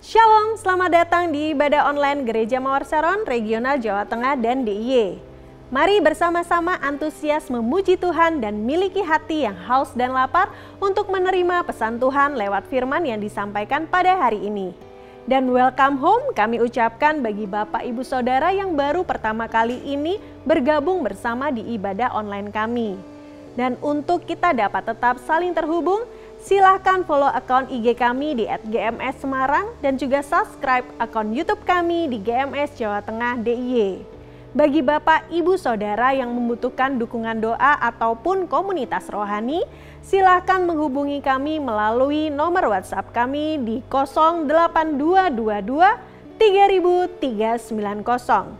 Shalom, selamat datang di ibadah online Gereja Mawar Saron, Regional Jawa Tengah dan DIY. Mari bersama-sama antusias memuji Tuhan dan miliki hati yang haus dan lapar untuk menerima pesan Tuhan lewat firman yang disampaikan pada hari ini. Dan welcome home kami ucapkan bagi Bapak Ibu Saudara yang baru pertama kali ini bergabung bersama di ibadah online kami. Dan untuk kita dapat tetap saling terhubung, silahkan follow akun IG kami di @GMS Semarang dan juga subscribe akun YouTube kami di GMS Jawa Tengah DIY. Bagi Bapak, Ibu, Saudara yang membutuhkan dukungan doa ataupun komunitas rohani, silahkan menghubungi kami melalui nomor WhatsApp kami di 0822 3390.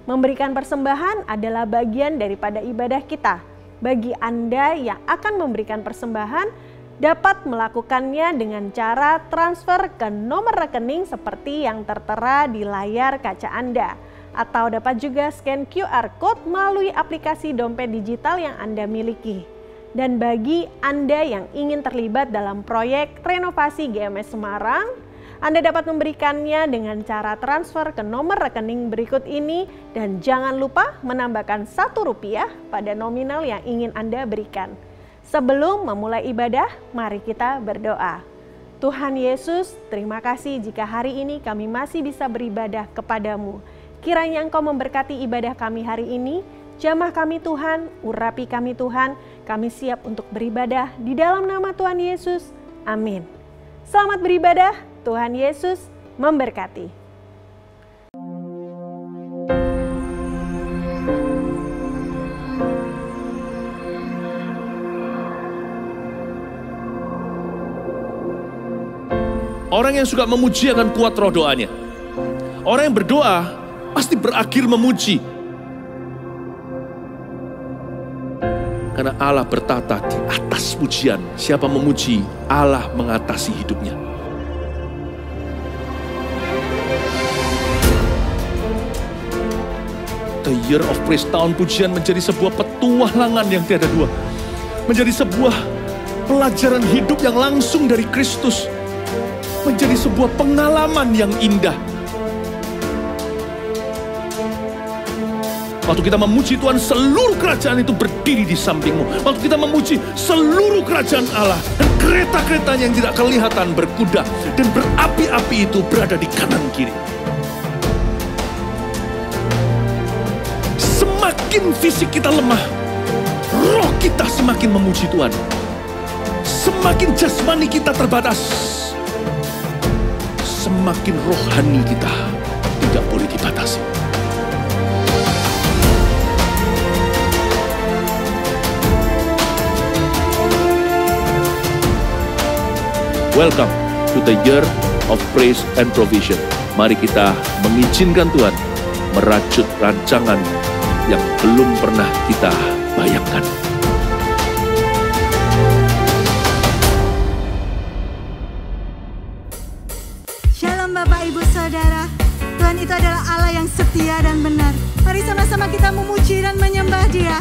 Memberikan persembahan adalah bagian daripada ibadah kita. Bagi Anda yang akan memberikan persembahan, dapat melakukannya dengan cara transfer ke nomor rekening seperti yang tertera di layar kaca Anda. Atau dapat juga scan QR Code melalui aplikasi dompet digital yang Anda miliki. Dan bagi Anda yang ingin terlibat dalam proyek renovasi GMS Semarang, Anda dapat memberikannya dengan cara transfer ke nomor rekening berikut ini dan jangan lupa menambahkan Rp1 pada nominal yang ingin Anda berikan. Sebelum memulai ibadah, mari kita berdoa. Tuhan Yesus, terima kasih jika hari ini kami masih bisa beribadah kepadamu. Kiranya Engkau memberkati ibadah kami hari ini, jamah kami Tuhan, urapi kami Tuhan, kami siap untuk beribadah di dalam nama Tuhan Yesus. Amin. Selamat beribadah, Tuhan Yesus memberkati. Orang yang suka memuji akan kuat roh doanya. Orang yang berdoa pasti berakhir memuji. Karena Allah bertata di atas pujian. Siapa memuji, Allah mengatasi hidupnya. The Year of Praise, tahun pujian menjadi sebuah petualangan yang tiada dua. Menjadi sebuah pelajaran hidup yang langsung dari Kristus. Menjadi sebuah pengalaman yang indah. Waktu kita memuji Tuhan, seluruh kerajaan itu berdiri di sampingmu. Waktu kita memuji, seluruh kerajaan Allah dan kereta-keretanya yang tidak kelihatan berkuda dan berapi-api itu berada di kanan kiri. Semakin fisik kita lemah, roh kita semakin memuji Tuhan. Semakin jasmani kita terbatas, semakin rohani kita tidak boleh dibatasi. Welcome to the Year of Praise and Provision. Mari kita mengizinkan Tuhan merajut rancangan yang belum pernah kita bayangkan. Shalom Bapak Ibu Saudara, Tuhan itu adalah Allah yang setia dan benar. Mari sama-sama kita memuji dan menyembah Dia.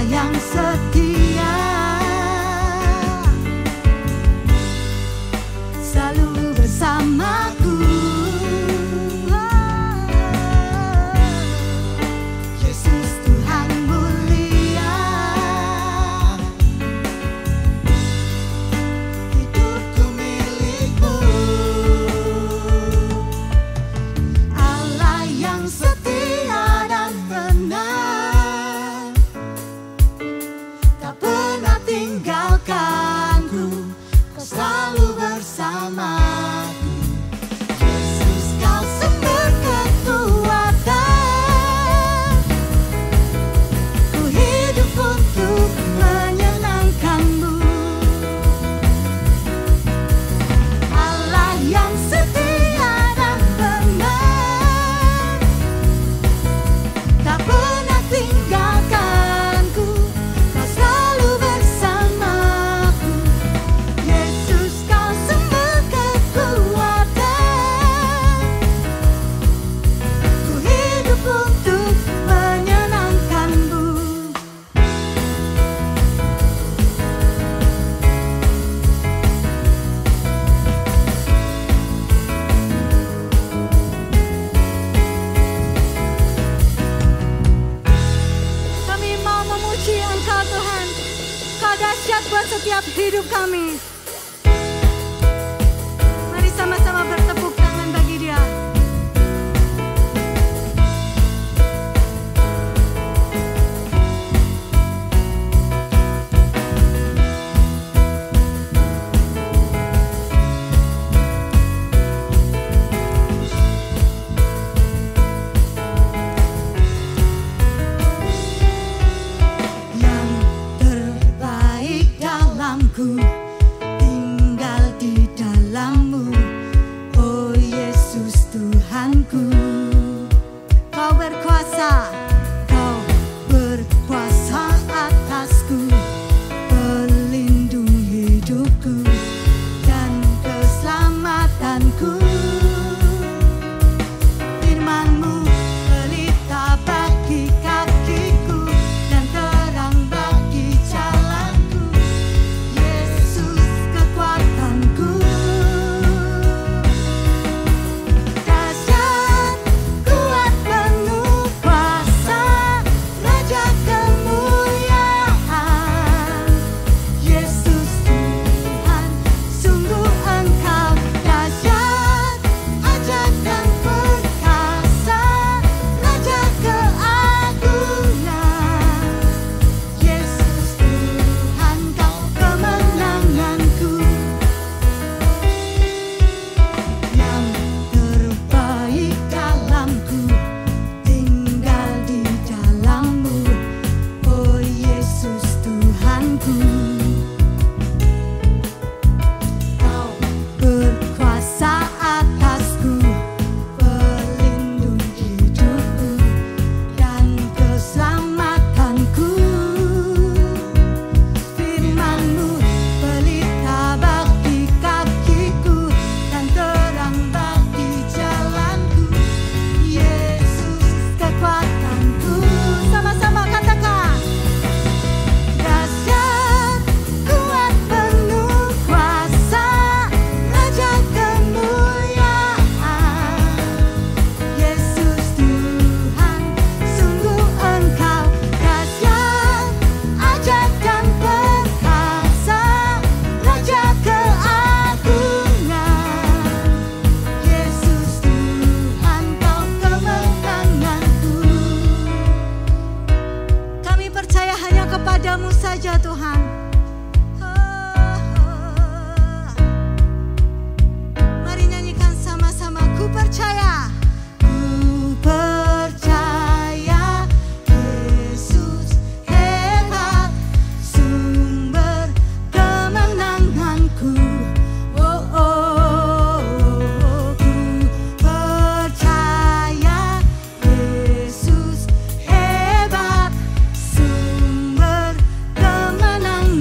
yang setia, selalu bersamaku. Yesus Tuhan mulia, hidupku milikmu. Allah yang setia dan benar, tak pernah tinggalkanku, kau selalu bersamaku. Yesus, kau sumber kekuatan, ku hidup untuk menyenangkanmu. Allah yang setia dan benar, tak pernah tinggalkanku, kau selalu bersamaku. Yesus, kau sumber kekuatan, ku hidup untuk menyenangkanmu. Kami mau memuji Engkau Tuhan, Kau dahsyat buat setiap hidup kami. Mari sama-sama bertepuk tangan bagi Dia. Yang terbaik dalamku, tinggal di dalam-Mu, oh Yesus Tuhanku. Kau berkuasa, Kau berkuasa atasku, pelindung hidupku dan keselamatanku. Firman-Mu pelita bagi kakiku dan terang bagi jalanku. Yesus kekuatanku, dahsyat, kuat, penuh kuasa, Raja kemuliaan. Yesus Tuhan, sungguh Engkau dahsyat, ajaib dan perkasa, Raja keagungan. Yesus Tuhan, Kau kemenanganku. Yang terbaik dalamku, tinggal di dalam-Mu, oh Yesus Tuhanku. Kau berkuasa atasku, pelindung hidupku dan keselamatanku. Firman-Mu pelita bagi kakiku dan terang bagi jalanku. Yesus kekuatanku, sama-sama katakan. Dahsyat, kuat, penuh kuasa, Raja kemuliaan. Yesus Tuhan, sungguh Engkau dahsyat, ajaib dan perkasa, Raja keagungan. Yesus Tuhan, Kau kemenanganku. Kami percaya hanya kepada-Mu saja Tuhan. Mari nyanyikan sama-sama. Ku percaya, ku percaya, Yesus hebat, sumber kemenanganku. Oh, oh, oh, ku percaya, Yesus hebat, sumber kemenanganku.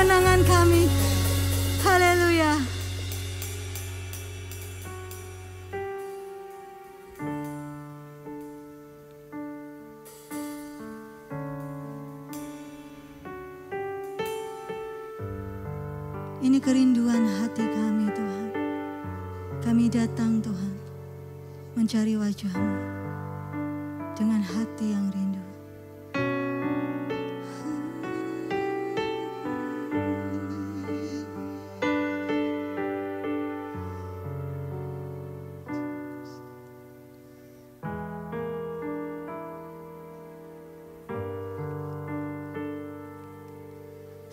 kemenangan kami. Haleluya. Ini kerinduan hati kami Tuhan. Kami datang Tuhan mencari wajah-Mu dengan hati yang rindu.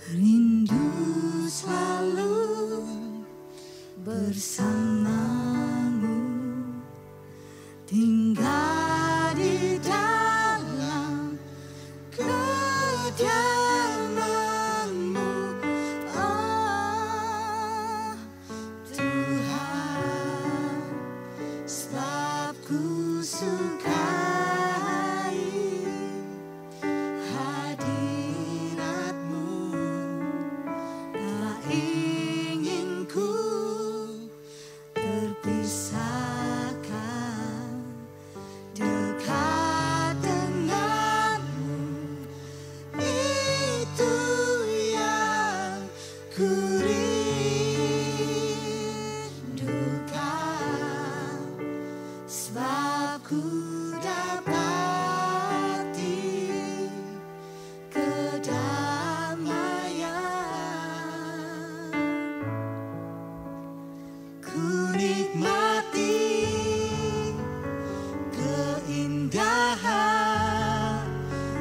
Rindu selalu bersamamu, tinggal di dalam kediaman-Mu, oh Tuhan, sebab ku sukai hadirat-Mu, tak ingin ku terpisahkan dekat denganmu. Itu yang ku rindukan, sebab ku dapati kedamaian. Ku nikmati keindahan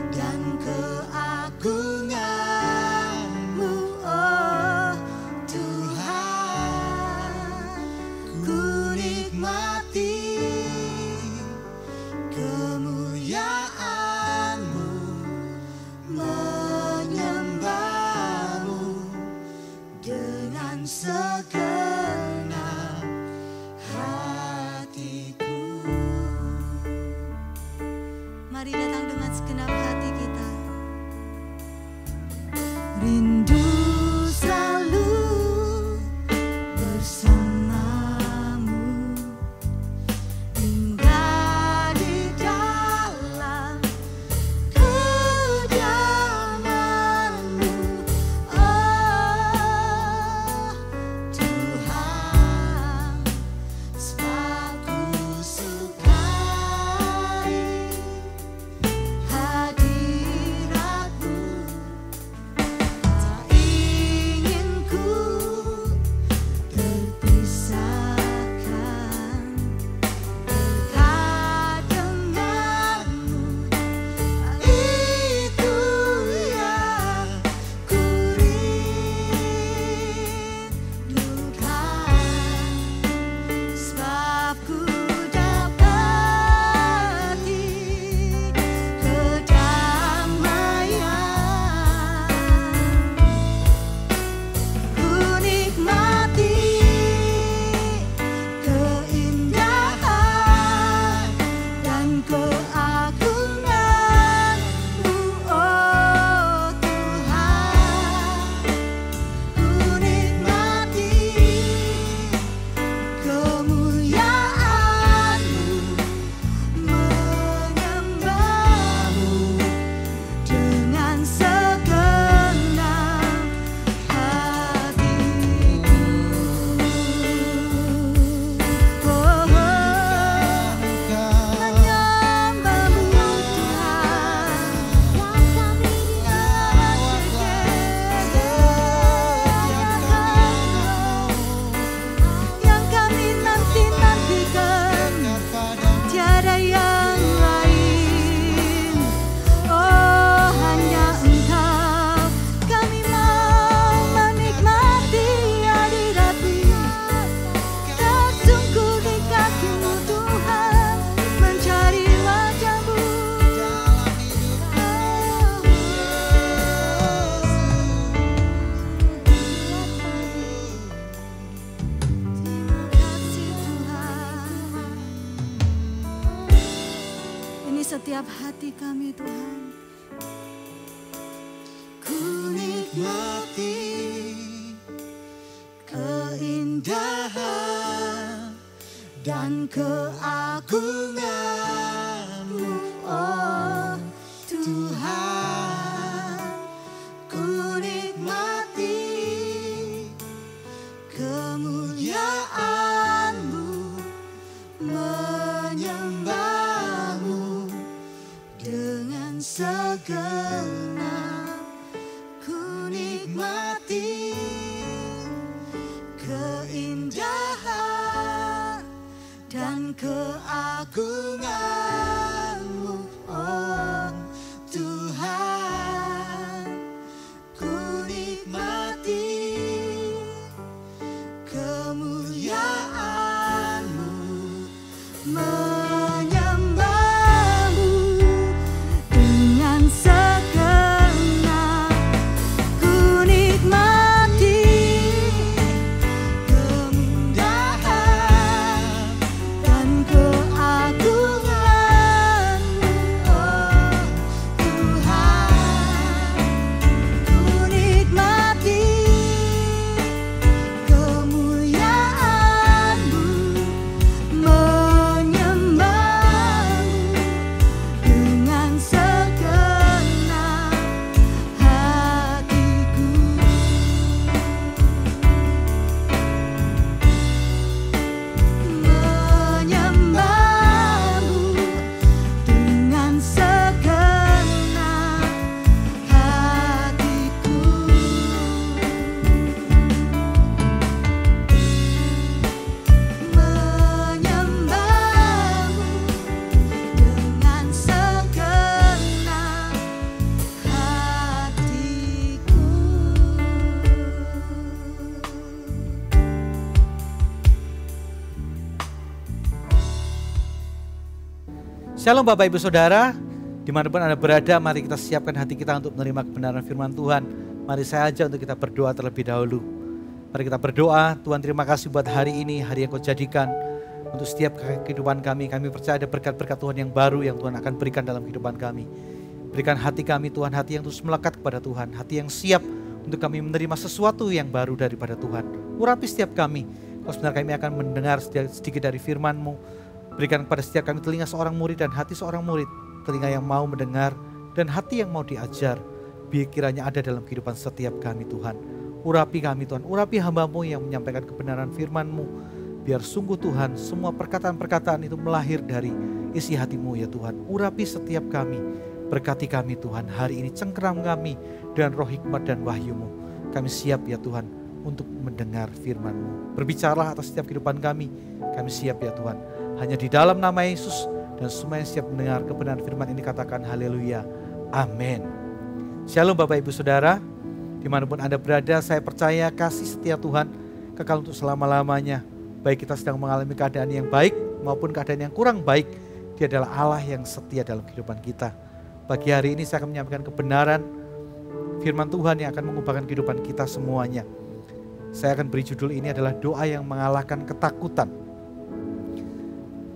dan keagungan-Mu, oh Tuhan. Ku nikmati kemuliaan-Mu, menyembah-Mu dengan segenap hatiku. Mari datang dengan segenap hati kita. Rindu selalu bersamamu, tinggal di dalam kediaman-Mu, oh Tuhan, sebab ku sukai hadirat-Mu, tak ingin ku terpisahkan dekat denganmu. Itu yang ku rindukan, sebab ku dapati kedamaian. Ku nikmati keindahan dan keagungan-Mu, oh Tuhan. Ku nikmati kemuliaan-Mu, menyembah-Mu dengan segenap hatiku. Oh, menyembah-Mu Tuhan, yang kami yang kami nanti-nantikan, tiada yang lain, oh hanya Engkau. Kami mau menikmati hadirat-Mu, tersungkur di kaki-Mu Tuhan, mencari wajah-Mu. Terima kasih Tuhan. Ini setiap hati kami Tuhan. Ku nikmati keindahan dan keagungan-Mu, oh Tuhan. Ku nikmati kemuliaan-Mu, menyembah-Mu dengan segenap. Ku nikmati keindahan dan keagungan-Mu, oh Tuhan. Ku nikmati kemuliaan-Mu, menyembah-Mu dengan segenap. Ku nikmati kemuliaan dan keagungan-Mu, oh Tuhan. Ku nikmati kemuliaan-Mu, menyembah-Mu dengan segenap hatiku. Menyembah-Mu dengan segenap hatiku. Menyembah-Mu dengan segenap hatiku. Shalom Bapak Ibu Saudara, dimanapun Anda berada, mari kita siapkan hati kita untuk menerima kebenaran firman Tuhan. Mari saya ajak untuk kita berdoa terlebih dahulu. Mari kita berdoa. Tuhan, terima kasih buat hari ini, hari yang Kau jadikan untuk setiap kehidupan kami. Kami percaya ada berkat-berkat Tuhan yang baru yang Tuhan akan berikan dalam kehidupan kami. Berikan hati kami Tuhan, hati yang terus melekat kepada Tuhan, hati yang siap untuk kami menerima sesuatu yang baru daripada Tuhan. Urapi setiap kami. Kau sebenarnya kami akan mendengar sedikit dari firman-Mu. Berikan kepada setiap kami telinga seorang murid dan hati seorang murid, telinga yang mau mendengar dan hati yang mau diajar. Biar kiranya ada dalam kehidupan setiap kami Tuhan. Urapi kami Tuhan, urapi hamba-Mu yang menyampaikan kebenaran firman-Mu. Biar sungguh Tuhan, semua perkataan-perkataan itu melahir dari isi hati-Mu ya Tuhan. Urapi setiap kami, berkati kami Tuhan. Hari ini cengkeram kami dengan roh hikmat dan wahyu-Mu. Kami siap ya Tuhan untuk mendengar firman-Mu. Berbicaralah atas setiap kehidupan kami siap ya Tuhan. Hanya di dalam nama Yesus, dan semua yang siap mendengar kebenaran firman ini katakan haleluya, amin. Shalom Bapak Ibu Saudara, dimanapun Anda berada, saya percaya kasih setia Tuhan kekal untuk selama-lamanya. Baik kita sedang mengalami keadaan yang baik maupun keadaan yang kurang baik, Dia adalah Allah yang setia dalam kehidupan kita. Pagi hari ini saya akan menyampaikan kebenaran firman Tuhan yang akan mengubahkan kehidupan kita semuanya. Saya akan beri judul ini adalah doa yang mengalahkan ketakutan.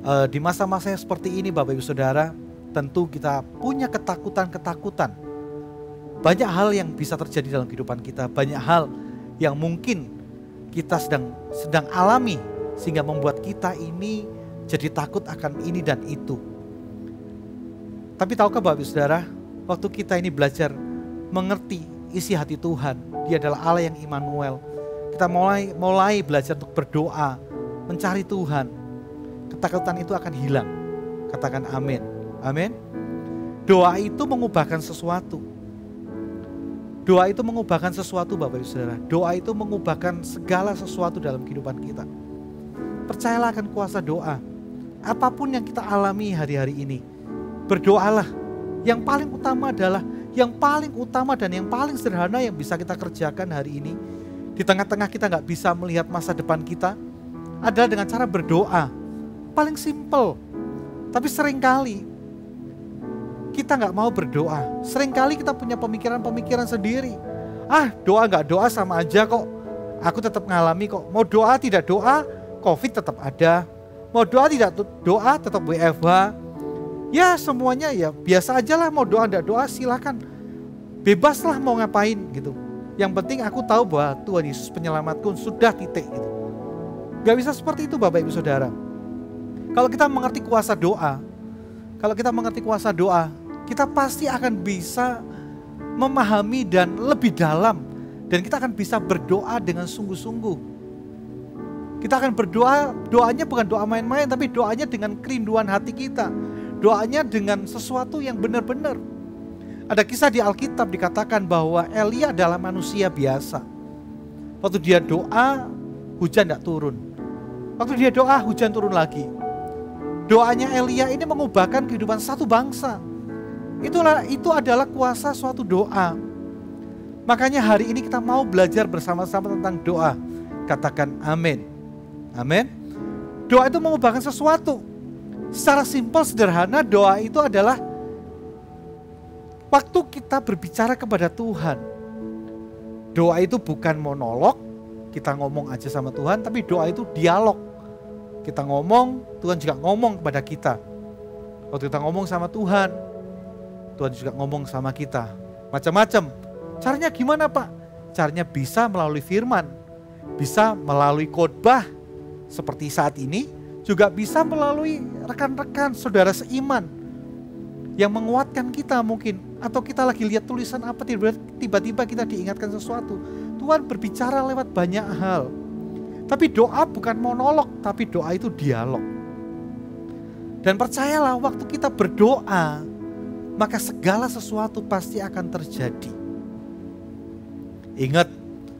Di masa-masa yang seperti ini Bapak Ibu Saudara, tentu kita punya ketakutan-ketakutan. Banyak hal yang bisa terjadi dalam kehidupan kita, banyak hal yang mungkin kita sedang alami sehingga membuat kita ini jadi takut akan ini dan itu. Tapi tahukah Bapak Ibu Saudara, waktu kita ini belajar mengerti isi hati Tuhan, Dia adalah Allah yang Immanuel. Kita mulai belajar untuk berdoa, mencari Tuhan. Ketakutan itu akan hilang. Katakan amin. Amin. Doa itu mengubahkan sesuatu. Doa itu mengubahkan sesuatu Bapak Ibu Saudara. Doa itu mengubahkan segala sesuatu dalam kehidupan kita. Percayalah akan kuasa doa. Apapun yang kita alami hari-hari ini, berdoalah. Yang paling utama adalah, yang paling utama dan yang paling sederhana yang bisa kita kerjakan hari ini, di tengah-tengah kita gak bisa melihat masa depan kita, adalah dengan cara berdoa. Paling simple, tapi seringkali kita gak mau berdoa. Seringkali kita punya pemikiran-pemikiran sendiri. Doa gak doa sama aja kok. Aku tetap ngalami kok. Mau doa tidak doa, COVID tetap ada. Mau doa tidak doa, tetap WFH. Ya semuanya ya biasa aja lah, mau doa tidak doa silakan. Bebas lah mau ngapain gitu. Yang penting aku tahu bahwa Tuhan Yesus penyelamatku, sudah titik gitu. Gak bisa seperti itu Bapak Ibu Saudara. Kalau kita mengerti kuasa doa, kita pasti akan bisa memahami dan lebih dalam. Dan kita akan bisa berdoa dengan sungguh-sungguh. Kita akan berdoa, doanya bukan doa main-main, tapi doanya dengan kerinduan hati kita. Doanya dengan sesuatu yang benar-benar. Ada kisah di Alkitab dikatakan bahwa Elia adalah manusia biasa. Waktu dia doa, hujan tidak turun. Waktu dia doa, hujan turun lagi. Doanya Elia ini mengubahkan kehidupan satu bangsa. Itu adalah kuasa suatu doa. Makanya hari ini kita mau belajar bersama-sama tentang doa. Katakan amin. Amin. Doa itu mengubahkan sesuatu. Secara simpel, sederhana, doa itu adalah waktu kita berbicara kepada Tuhan. Doa itu bukan monolog, kita ngomong aja sama Tuhan, tapi doa itu dialog. Kita ngomong, Tuhan juga ngomong kepada kita. Waktu kita ngomong sama Tuhan, Tuhan juga ngomong sama kita. Macam-macam. Caranya gimana Pak? Caranya bisa melalui firman, bisa melalui khotbah seperti saat ini, juga bisa melalui rekan-rekan saudara seiman yang menguatkan kita mungkin. Atau kita lagi lihat tulisan apa, tiba-tiba kita diingatkan sesuatu. Tuhan berbicara lewat banyak hal. Tapi doa bukan monolog, tapi doa itu dialog. Dan percayalah waktu kita berdoa, maka segala sesuatu pasti akan terjadi. Ingat,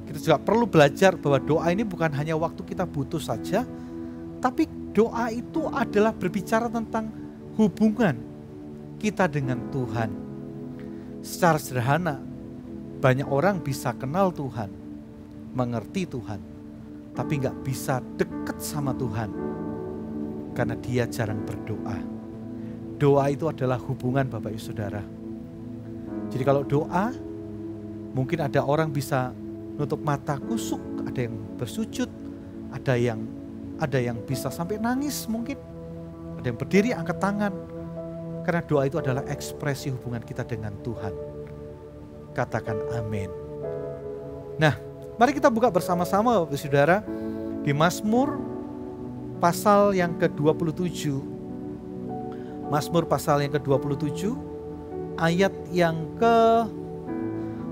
kita juga perlu belajar bahwa doa ini bukan hanya waktu kita butuh saja, tapi doa itu adalah berbicara tentang hubungan kita dengan Tuhan. Secara sederhana, banyak orang bisa kenal Tuhan, mengerti Tuhan, tapi gak bisa dekat sama Tuhan karena dia jarang berdoa. Doa itu adalah hubungan Bapak Ibu Saudara. Jadi kalau doa, mungkin ada orang bisa nutup mata kusuk, ada yang bersujud, ada yang bisa sampai nangis mungkin, ada yang berdiri angkat tangan. Karena doa itu adalah ekspresi hubungan kita dengan Tuhan. Katakan amin. Nah, mari kita buka bersama-sama Bapak Saudara di Mazmur pasal yang ke-27. Mazmur pasal yang ke-27 ayat yang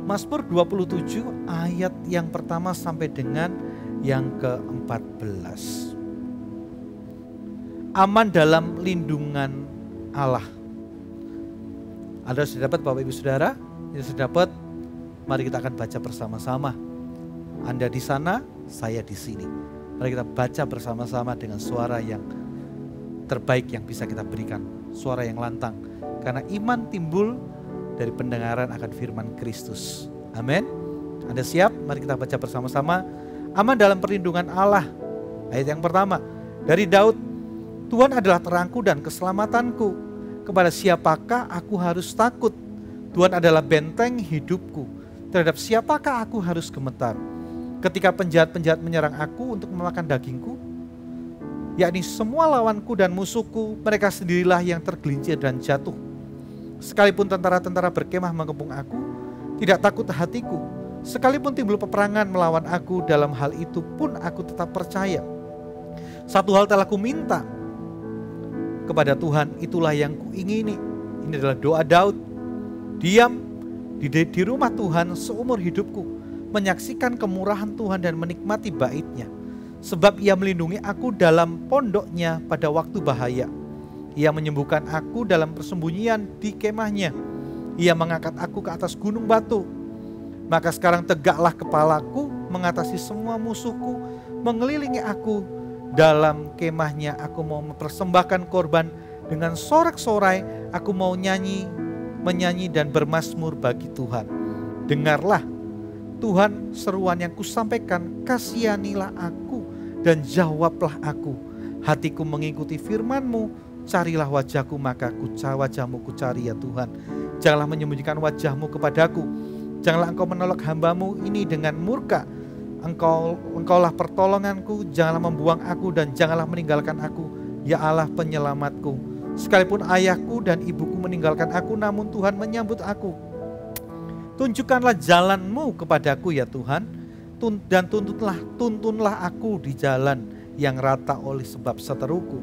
Mazmur 27 ayat yang pertama sampai dengan yang ke-14. Aman dalam lindungan Allah. Anda sudah dapat Bapak Ibu Saudara? Yang sudah dapat, mari kita akan baca bersama-sama. Anda di sana, saya di sini. Mari kita baca bersama-sama dengan suara yang terbaik yang bisa kita berikan. Suara yang lantang. Karena iman timbul dari pendengaran akan firman Kristus. Amin. Anda siap? Mari kita baca bersama-sama. Aman dalam perlindungan Allah. Ayat yang pertama. Dari Daud, Tuhan adalah terangku dan keselamatanku. Kepada siapakah aku harus takut? Tuhan adalah benteng hidupku. Terhadap siapakah aku harus gemetar? Ketika penjahat-penjahat menyerang aku untuk memakan dagingku, yakni semua lawanku dan musuhku, mereka sendirilah yang tergelincir dan jatuh. Sekalipun tentara-tentara berkemah mengepung aku, tidak takut hatiku. Sekalipun timbul peperangan melawan aku, dalam hal itu pun aku tetap percaya. Satu hal telah kuminta kepada Tuhan, itulah yang kuingini. Ini adalah doa Daud. Diam di rumah Tuhan seumur hidupku, menyaksikan kemurahan Tuhan dan menikmati bait-Nya. Sebab Ia melindungi aku dalam pondoknya pada waktu bahaya. Ia menyembuhkan aku dalam persembunyian di kemahnya. Ia mengangkat aku ke atas gunung batu. Maka sekarang tegaklah kepalaku mengatasi semua musuhku, mengelilingi aku. Dalam kemahnya aku mau mempersembahkan korban dengan sorak-sorai. Aku mau menyanyi dan bermazmur bagi Tuhan. Dengarlah Tuhan seruan yang kusampaikan, kasihanilah aku dan jawablah aku. Hatiku mengikuti firman-Mu, carilah wajahku maka wajah-Mu ku cari ya Tuhan. Janganlah menyembunyikan wajah-Mu kepadaku. Janganlah Engkau menolak hamba-Mu ini dengan murka. Engkaulah pertolonganku, janganlah membuang aku dan janganlah meninggalkan aku, ya Allah penyelamatku. Sekalipun ayahku dan ibuku meninggalkan aku, namun Tuhan menyambut aku. Tunjukkanlah jalan-Mu kepadaku ya Tuhan, dan tuntunlah aku di jalan yang rata oleh sebab seteruku.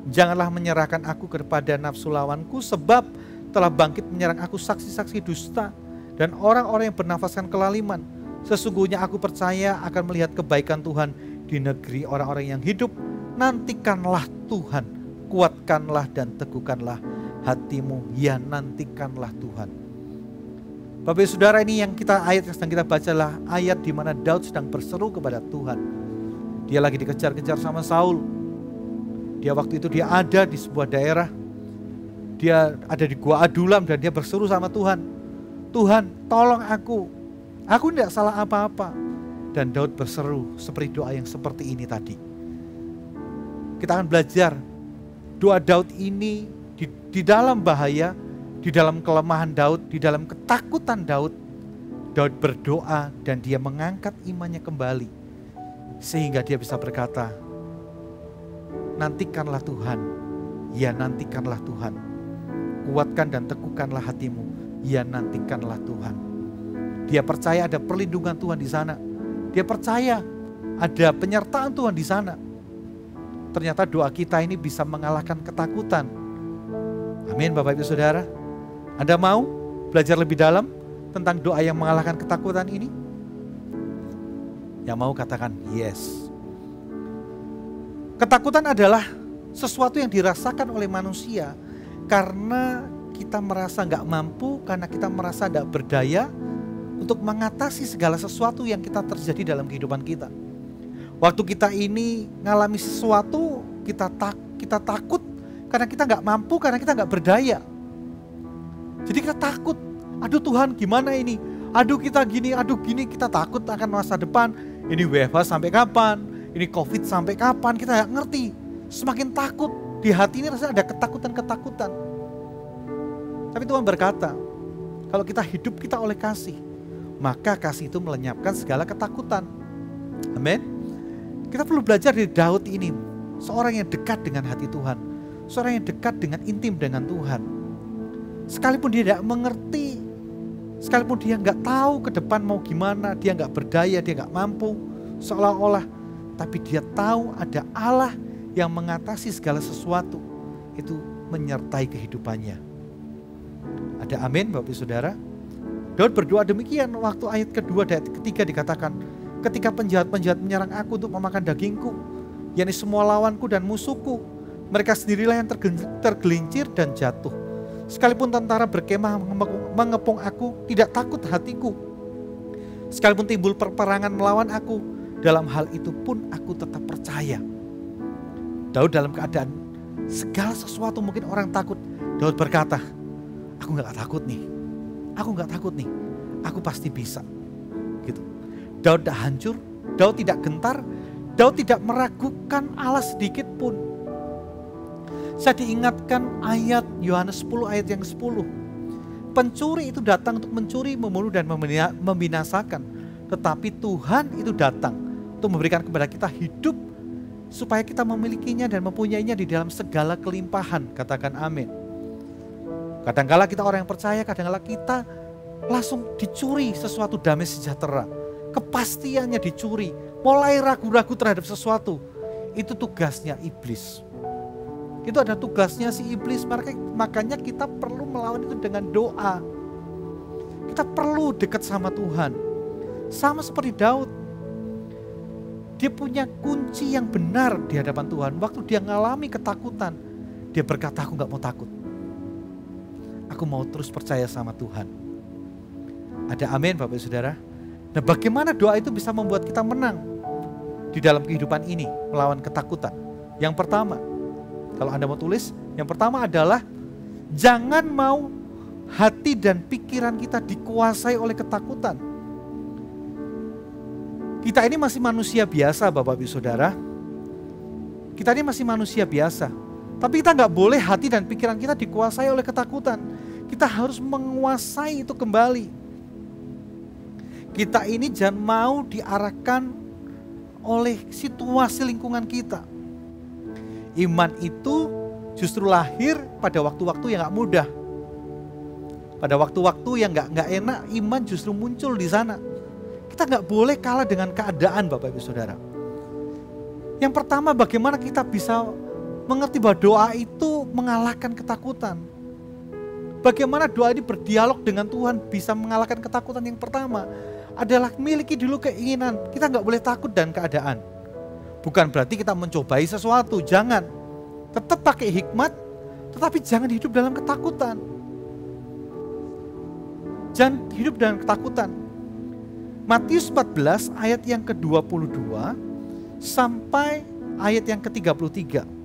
Janganlah menyerahkan aku kepada nafsu lawanku, sebab telah bangkit menyerang aku saksi-saksi dusta dan orang-orang yang bernafaskan kelaliman. Sesungguhnya aku percaya akan melihat kebaikan Tuhan di negeri orang-orang yang hidup. Nantikanlah Tuhan, kuatkanlah dan teguhkanlah hatimu, ya nantikanlah Tuhan. Bapak Ibu Saudara, ini yang ayat yang sedang kita baca adalah ayat di mana Daud sedang berseru kepada Tuhan. Dia lagi dikejar-kejar sama Saul. Waktu itu dia ada di sebuah daerah. Dia ada di Gua Adulam dan dia berseru sama Tuhan. Tuhan, tolong aku. Aku tidak salah apa-apa. Dan Daud berseru seperti doa yang seperti ini tadi. Kita akan belajar doa Daud ini di dalam bahaya, di dalam kelemahan Daud, di dalam ketakutan Daud. Daud berdoa dan dia mengangkat imannya kembali. Sehingga dia bisa berkata, nantikanlah Tuhan, ya nantikanlah Tuhan. Kuatkan dan teguhkanlah hatimu, ya nantikanlah Tuhan. Dia percaya ada perlindungan Tuhan di sana. Dia percaya ada penyertaan Tuhan di sana. Ternyata doa kita ini bisa mengalahkan ketakutan. Amin Bapak Ibu Saudara. Anda mau belajar lebih dalam tentang doa yang mengalahkan ketakutan ini? Yang mau katakan yes. Ketakutan adalah sesuatu yang dirasakan oleh manusia karena kita merasa gak mampu, karena kita merasa gak berdaya untuk mengatasi segala sesuatu yang kita terjadi dalam kehidupan kita. Waktu kita ini ngalami sesuatu, kita takut karena kita gak mampu, karena kita gak berdaya. Jadi kita takut, aduh Tuhan gimana ini, aduh kita gini, aduh gini, kita takut akan masa depan. Ini WFH sampai kapan, ini COVID sampai kapan, kita gak ngerti. Semakin takut, di hati ini rasanya ada ketakutan-ketakutan. Tapi Tuhan berkata, kalau kita hidup kita oleh kasih, maka kasih itu melenyapkan segala ketakutan. Amin. Kita perlu belajar dari Daud ini, seorang yang dekat dengan hati Tuhan, seorang yang dekat dengan intim dengan Tuhan. Sekalipun dia tidak mengerti, sekalipun dia nggak tahu ke depan mau gimana, dia nggak berdaya, dia nggak mampu, seolah-olah, tapi dia tahu ada Allah yang mengatasi segala sesuatu, itu menyertai kehidupannya. Ada amin Bapak Ibu Saudara. Daud berdoa demikian waktu ayat kedua dan ayat ketiga dikatakan, ketika penjahat-penjahat menyerang aku untuk memakan dagingku, yakni semua lawanku dan musuhku, mereka sendirilah yang tergelincir dan jatuh. Sekalipun tentara berkemah mengepung aku, tidak takut hatiku. Sekalipun timbul peperangan melawan aku, dalam hal itu pun aku tetap percaya. Daud dalam keadaan segala sesuatu mungkin orang takut, Daud berkata, aku gak takut nih, aku pasti bisa. Gitu. Daud tidak hancur, Daud tidak gentar, Daud tidak meragukan Allah sedikit pun. Saya diingatkan ayat Yohanes 10 ayat yang 10. Pencuri itu datang untuk mencuri, membunuh dan membinasakan. Tetapi Tuhan itu datang untuk memberikan kepada kita hidup supaya kita memilikinya dan mempunyainya di dalam segala kelimpahan. Katakan amin. Kadang-kala kita orang yang percaya, kadang-kala kita langsung dicuri sesuatu damai sejahtera. Kepastiannya dicuri, mulai ragu-ragu terhadap sesuatu. Itu tugasnya iblis. Itu ada tugasnya si iblis, makanya kita perlu melawan itu dengan doa. Kita perlu dekat sama Tuhan. Sama seperti Daud. Dia punya kunci yang benar di hadapan Tuhan. Waktu dia mengalami ketakutan, dia berkata, aku gak mau takut. Aku mau terus percaya sama Tuhan. Ada amin Bapak Ibu Saudara. Nah bagaimana doa itu bisa membuat kita menang di dalam kehidupan ini melawan ketakutan? Yang pertama, kalau Anda mau tulis, yang pertama adalah jangan mau hati dan pikiran kita dikuasai oleh ketakutan. Kita ini masih manusia biasa Bapak Ibu Saudara. Kita ini masih manusia biasa. Tapi kita nggak boleh hati dan pikiran kita dikuasai oleh ketakutan. Kita harus menguasai itu kembali. Kita ini jangan mau diarahkan oleh situasi lingkungan kita. Iman itu justru lahir pada waktu-waktu yang gak mudah. Pada waktu-waktu yang gak enak, iman justru muncul di sana. Kita gak boleh kalah dengan keadaan Bapak Ibu Saudara. Yang pertama, bagaimana kita bisa mengerti bahwa doa itu mengalahkan ketakutan. Bagaimana doa ini berdialog dengan Tuhan bisa mengalahkan ketakutan. Yang pertama adalah miliki dulu keinginan. Kita nggak boleh takut dan keadaan. Bukan berarti kita mencobai sesuatu, jangan. Tetap pakai hikmat, tetapi jangan hidup dalam ketakutan. Jangan hidup dalam ketakutan. Matius 14 ayat yang ke-22 sampai ayat yang ke-33.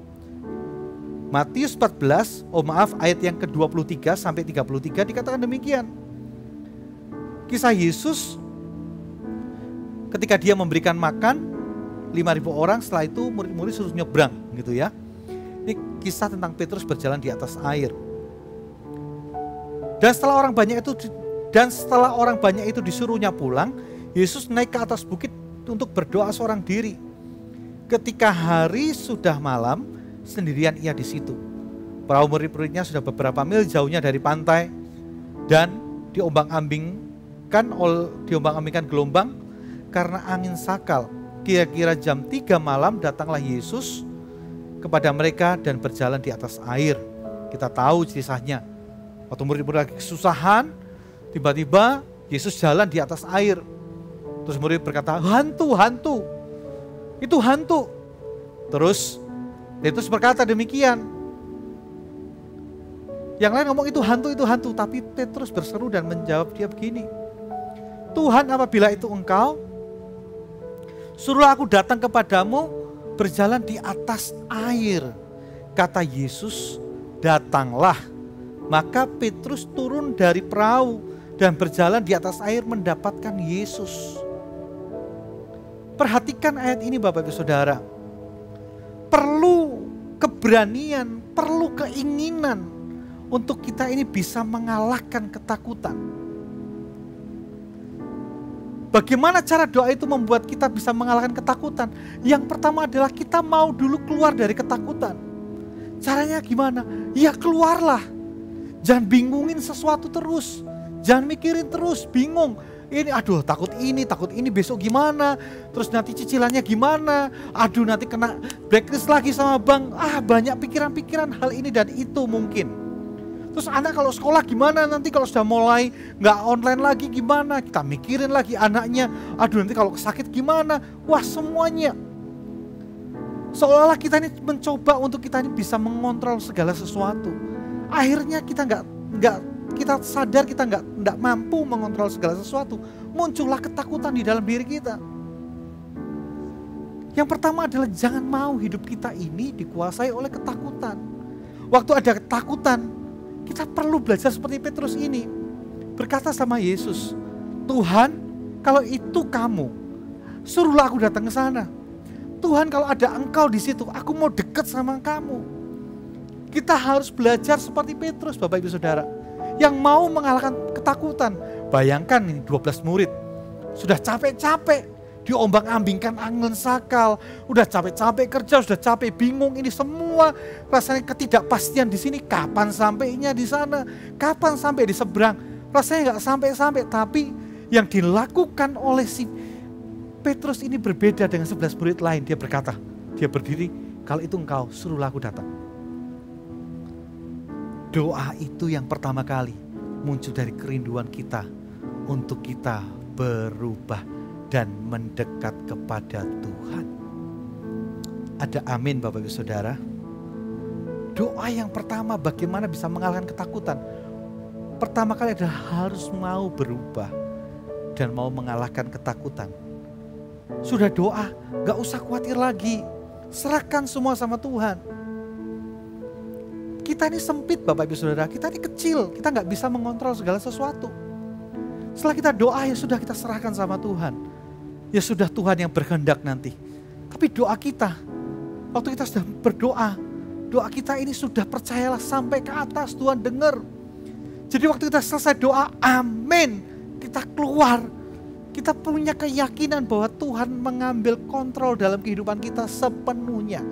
Matius 14, ayat yang ke-23 sampai 33 dikatakan demikian. Kisah Yesus ketika dia memberikan makan 5.000 orang, setelah itu murid-murid suruh nyebrang gitu ya. Ini kisah tentang Petrus berjalan di atas air. Dan setelah orang banyak itu disuruhnya pulang, Yesus naik ke atas bukit untuk berdoa seorang diri. Ketika hari sudah malam, sendirian ia di situ. Perahu murid-muridnya sudah beberapa mil jauhnya dari pantai dan diombang-ambingkan gelombang karena angin sakal. Kira-kira jam 3 malam datanglah Yesus kepada mereka dan berjalan di atas air. Kita tahu kisahnya. Waktu murid-murid lagi kesusahan, tiba-tiba Yesus jalan di atas air. Terus murid berkata, hantu. Itu hantu. Terus Petrus berkata demikian. Yang lain ngomong itu hantu. Tapi Petrus berseru dan menjawab dia begini. Tuhan, apabila itu engkau, suruhlah aku datang kepadamu berjalan di atas air. Kata Yesus, datanglah. Maka Petrus turun dari perahu dan berjalan di atas air mendapatkan Yesus. Perhatikan ayat ini Bapak Ibu Saudara. Perlu keberanian, perlu keinginan untuk kita ini bisa mengalahkan ketakutan. Bagaimana cara doa itu membuat kita bisa mengalahkan ketakutan? Yang pertama adalah kita mau dulu keluar dari ketakutan. Caranya gimana? Ya keluarlah. Jangan bingungin sesuatu terus. Jangan mikirin terus, bingung. Ini takut ini besok gimana, terus nanti cicilannya gimana, nanti kena blacklist lagi sama bank, banyak pikiran-pikiran hal ini dan itu mungkin. Terus anak kalau sekolah gimana, nanti kalau sudah mulai nggak online lagi gimana, kita mikirin lagi anaknya, nanti kalau sakit gimana, semuanya. Seolah-olah kita ini mencoba untuk kita ini bisa mengontrol segala sesuatu. Akhirnya kita sadar kita nggak mampu mengontrol segala sesuatu. Muncullah ketakutan di dalam diri kita. Yang pertama adalah jangan mau hidup kita ini dikuasai oleh ketakutan. Waktu ada ketakutan, kita perlu belajar seperti Petrus ini. Berkata sama Yesus, Tuhan, kalau itu kamu, suruhlah aku datang ke sana. Tuhan, kalau ada engkau di situ, aku mau dekat sama kamu. Kita harus belajar seperti Petrus, Bapak Ibu Saudara, yang mau mengalahkan ketakutan. Bayangkan ini 12 murid, sudah capek-capek, diombang-ambingkan angin sakal, udah capek-capek kerja, sudah capek, bingung, ini semua rasanya ketidakpastian di sini. Kapan sampainya di sana? Kapan sampai di seberang? Rasanya nggak sampai-sampai. Tapi yang dilakukan oleh si Petrus ini berbeda dengan 11 murid lain. Dia berkata, dia berdiri, kalau itu engkau, suruhlah aku datang. Doa itu yang pertama kali muncul dari kerinduan kita untuk kita berubah dan mendekat kepada Tuhan. Ada amin Bapak Ibu Saudara. Doa yang pertama bagaimana bisa mengalahkan ketakutan. Pertama kali adalah harus mau berubah dan mau mengalahkan ketakutan. Sudah doa, gak usah khawatir lagi. Serahkan semua sama Tuhan. Kita ini sempit Bapak Ibu Saudara, kita ini kecil, kita gak bisa mengontrol segala sesuatu. Setelah kita doa ya sudah kita serahkan sama Tuhan. Ya sudah Tuhan yang berkehendak nanti. Tapi doa kita, waktu kita sudah berdoa, doa kita ini sudah percayalah sampai ke atas, Tuhan dengar. Jadi waktu kita selesai doa, amin, kita keluar. Kita punya keyakinan bahwa Tuhan mengambil kontrol dalam kehidupan kita sepenuhnya.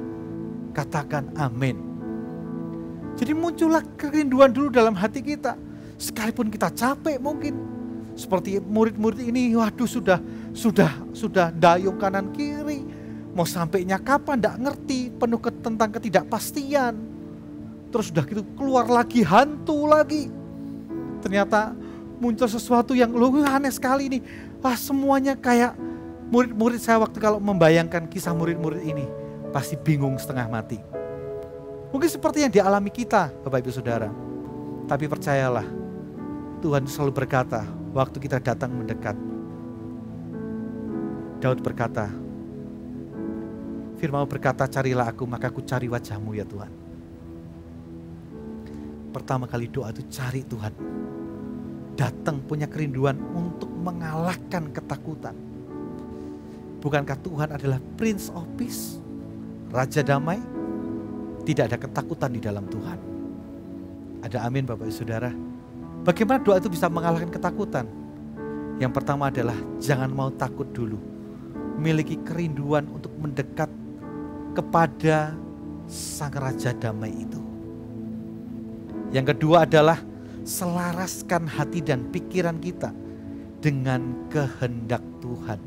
Katakan amin. Jadi muncullah kerinduan dulu dalam hati kita. Sekalipun kita capek mungkin. Seperti murid-murid ini, waduh sudah dayung kanan kiri. Mau sampainya kapan enggak ngerti, penuh tentang ketidakpastian. Terus udah gitu keluar lagi hantu lagi. Ternyata muncul sesuatu yang aneh sekali nih. Semuanya kayak murid-murid saya waktu kalau membayangkan kisah murid-murid ini. Pasti bingung setengah mati. Mungkin seperti yang dialami kita, Bapak Ibu Saudara. Tapi percayalah, Tuhan selalu berkata waktu kita datang mendekat. Daud berkata, Firman-Mu berkata, carilah aku, maka aku cari wajah-Mu ya Tuhan. Pertama kali doa itu cari Tuhan. Datang punya kerinduan untuk mengalahkan ketakutan. Bukankah Tuhan adalah Prince of Peace, Raja Damai? Tidak ada ketakutan di dalam Tuhan. Ada amin Bapak Ibu Saudara. Bagaimana doa itu bisa mengalahkan ketakutan? Yang pertama adalah jangan mau takut dulu. Miliki kerinduan untuk mendekat kepada Sang Raja Damai itu. Yang kedua adalah selaraskan hati dan pikiran kita dengan kehendak Tuhan.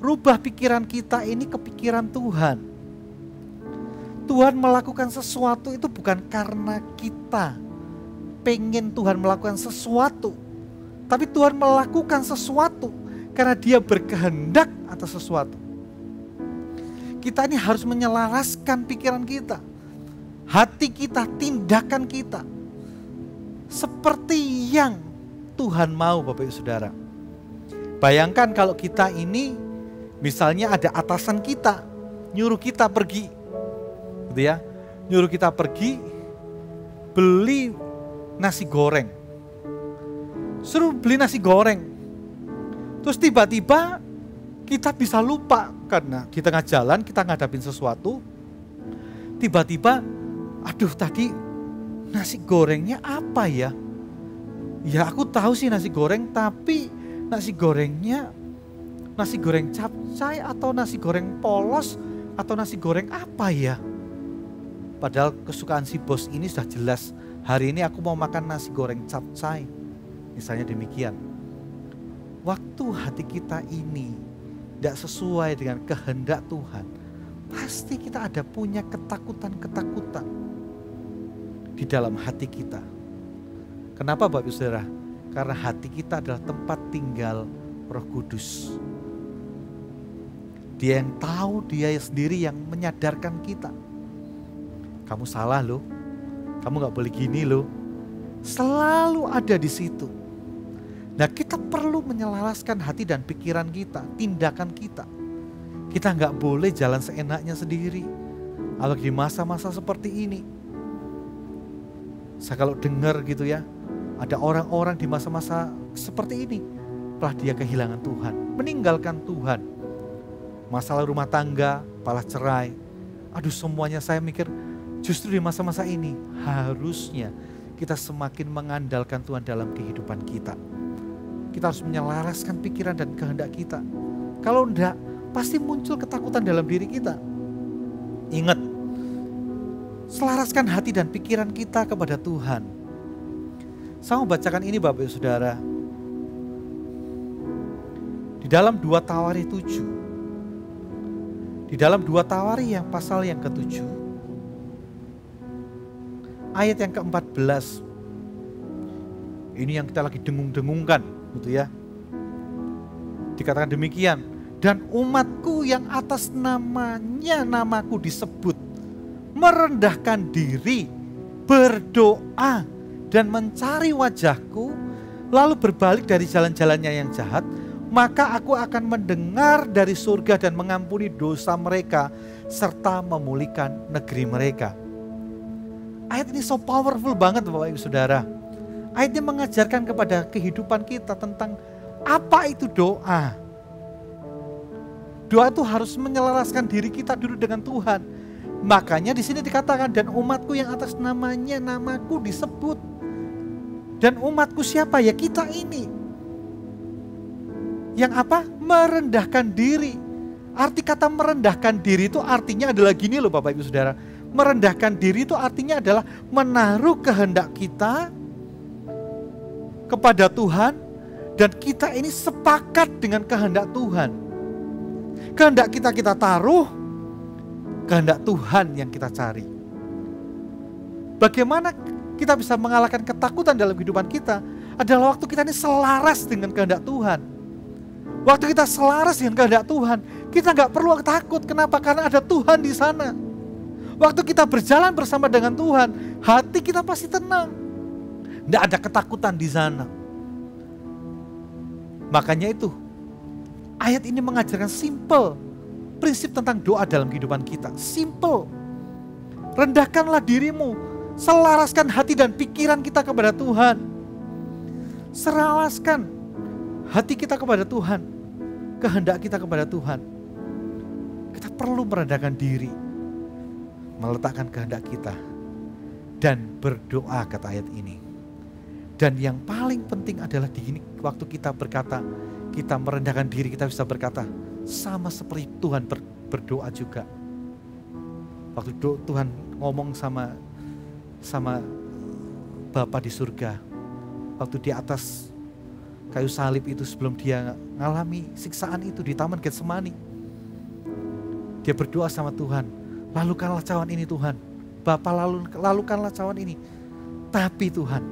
Rubah pikiran kita ini ke pikiran Tuhan. Tuhan melakukan sesuatu itu bukan karena kita pengen Tuhan melakukan sesuatu. Tapi Tuhan melakukan sesuatu karena Dia berkehendak atas sesuatu. Kita ini harus menyelaraskan pikiran kita, hati kita, tindakan kita seperti yang Tuhan mau Bapak Ibu Saudara. Bayangkan kalau kita ini misalnya ada atasan kita nyuruh kita pergi, gitu ya, nyuruh kita pergi beli nasi goreng, suruh beli nasi goreng, terus tiba-tiba kita bisa lupa karena di tengah jalan kita ngadapin sesuatu, tiba-tiba, aduh tadi nasi gorengnya apa ya? Ya aku tahu sih nasi goreng, tapi nasi gorengnya nasi goreng capcay atau nasi goreng polos atau nasi goreng apa ya? Padahal kesukaan si bos ini sudah jelas, hari ini aku mau makan nasi goreng capcay, misalnya demikian. Waktu hati kita ini tidak sesuai dengan kehendak Tuhan, pasti kita ada punya ketakutan-ketakutan di dalam hati kita. Kenapa Bapak Ibu Saudara? Karena hati kita adalah tempat tinggal Roh Kudus. Dia yang tahu, Dia sendiri yang menyadarkan kita. Kamu salah loh, kamu gak boleh gini loh. Selalu ada di situ. Nah kita perlu menyelaraskan hati dan pikiran kita, tindakan kita. Kita gak boleh jalan seenaknya sendiri. Apalagi di masa-masa seperti ini. Saya kalau dengar gitu ya, ada orang-orang di masa-masa seperti ini, telah dia kehilangan Tuhan, meninggalkan Tuhan. Masalah rumah tangga, malah cerai. Aduh semuanya saya mikir, justru di masa-masa ini harusnya kita semakin mengandalkan Tuhan dalam kehidupan kita. Kita harus menyelaraskan pikiran dan kehendak kita. Kalau enggak, pasti muncul ketakutan dalam diri kita. Ingat, selaraskan hati dan pikiran kita kepada Tuhan. Saya mau bacakan ini Bapak Ibu Saudara. Di dalam 2 Tawari 7. Di dalam 2 Tawari yang pasal yang ke-7. Ayat yang ke-14. Ini yang kita lagi dengung-dengungkan. Gitu ya. Dikatakan demikian, dan umatku yang atas namanya namaku disebut merendahkan diri, berdoa dan mencari wajahku, lalu berbalik dari jalan-jalannya yang jahat, maka aku akan mendengar dari surga dan mengampuni dosa mereka serta memulihkan negeri mereka. Ayat ini so powerful banget Bapak Ibu Saudara. Ayat ini mengajarkan kepada kehidupan kita tentang apa itu doa. Doa itu harus menyelaraskan diri kita dulu dengan Tuhan. Makanya di sini dikatakan, dan umatku yang atas namanya namaku disebut. Dan umatku siapa? Ya kita ini. Yang apa? Merendahkan diri. Arti kata merendahkan diri itu artinya adalah gini loh Bapak Ibu Saudara. Merendahkan diri itu artinya adalah menaruh kehendak kita kepada Tuhan, dan kita ini sepakat dengan kehendak Tuhan. Kehendak kita taruh, kehendak Tuhan yang kita cari. Bagaimana kita bisa mengalahkan ketakutan dalam kehidupan kita adalah waktu kita ini selaras dengan kehendak Tuhan. Waktu kita selaras dengan kehendak Tuhan, kita nggak perlu takut. Kenapa? Karena ada Tuhan di sana. Waktu kita berjalan bersama dengan Tuhan, hati kita pasti tenang. Nggak ada ketakutan di sana. Makanya itu, ayat ini mengajarkan simple prinsip tentang doa dalam kehidupan kita. Simple. Rendahkanlah dirimu, selaraskan hati dan pikiran kita kepada Tuhan. Selaraskan hati kita kepada Tuhan, kehendak kita kepada Tuhan. Kita perlu merendahkan diri, meletakkan kehendak kita, dan berdoa, kata ayat ini. Dan yang paling penting adalah di sini waktu kita berkata, kita merendahkan diri, kita bisa berkata sama seperti Tuhan berdoa juga. Waktu Tuhan ngomong sama Bapa di surga, waktu di atas kayu salib itu sebelum dia ngalami siksaan itu di Taman Getsemani, dia berdoa sama Tuhan, lalukanlah cawan ini Tuhan, Bapa lalukanlah cawan ini. Tapi Tuhan,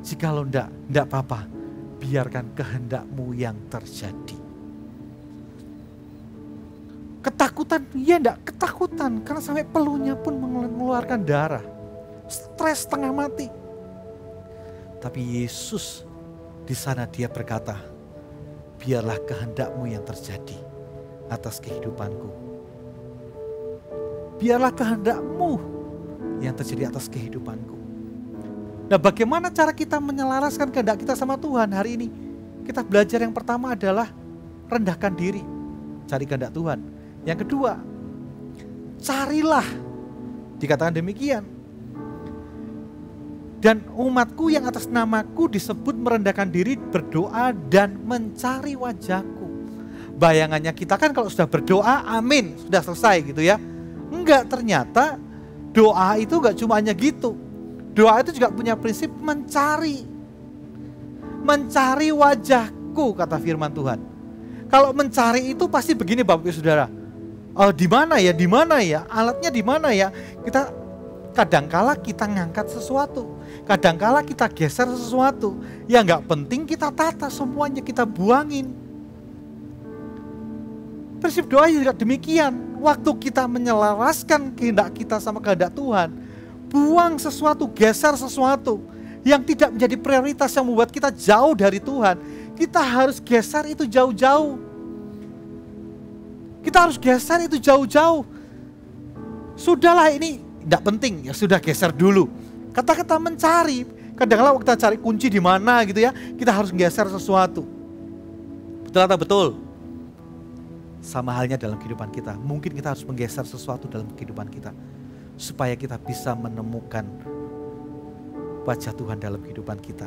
jikalau enggak apa-apa, biarkan kehendak-Mu yang terjadi. Ketakutan, ya enggak ketakutan, karena sampai peluhnya pun mengeluarkan darah. Stres setengah mati. Tapi Yesus di sana dia berkata, biarlah kehendak-Mu yang terjadi atas kehidupanku. Biarlah kehendak-Mu yang terjadi atas kehidupanku. Nah, bagaimana cara kita menyelaraskan kehendak kita sama Tuhan hari ini? Kita belajar yang pertama adalah rendahkan diri, cari kehendak Tuhan. Yang kedua, carilah, dikatakan demikian. Dan umatku yang atas namaku disebut merendahkan diri, berdoa dan mencari wajahku. Bayangannya kita kan kalau sudah berdoa, amin, sudah selesai gitu ya. Enggak, ternyata doa itu enggak cuma hanya gitu. Doa itu juga punya prinsip mencari wajahku, kata firman Tuhan. Kalau mencari itu pasti begini Bapak Ibu Saudara. Oh, di mana ya? Alatnya di mana ya? Kita kadangkala kita ngangkat sesuatu, kadangkala kita geser sesuatu. Ya nggak penting kita tata semuanya, kita buangin. Prinsip doa juga demikian. Waktu kita menyelaraskan kehendak kita sama kehendak Tuhan, buang sesuatu, geser sesuatu yang tidak menjadi prioritas yang membuat kita jauh dari Tuhan. Kita harus geser itu jauh-jauh. Kita harus geser itu jauh-jauh. Sudahlah ini tidak penting, ya sudah geser dulu. Kata-kata mencari, kadang-kadang kita cari kunci di mana gitu ya, kita harus geser sesuatu. Betul atau betul? Sama halnya dalam kehidupan kita. Mungkin kita harus menggeser sesuatu dalam kehidupan kita, supaya kita bisa menemukan wajah Tuhan dalam kehidupan kita.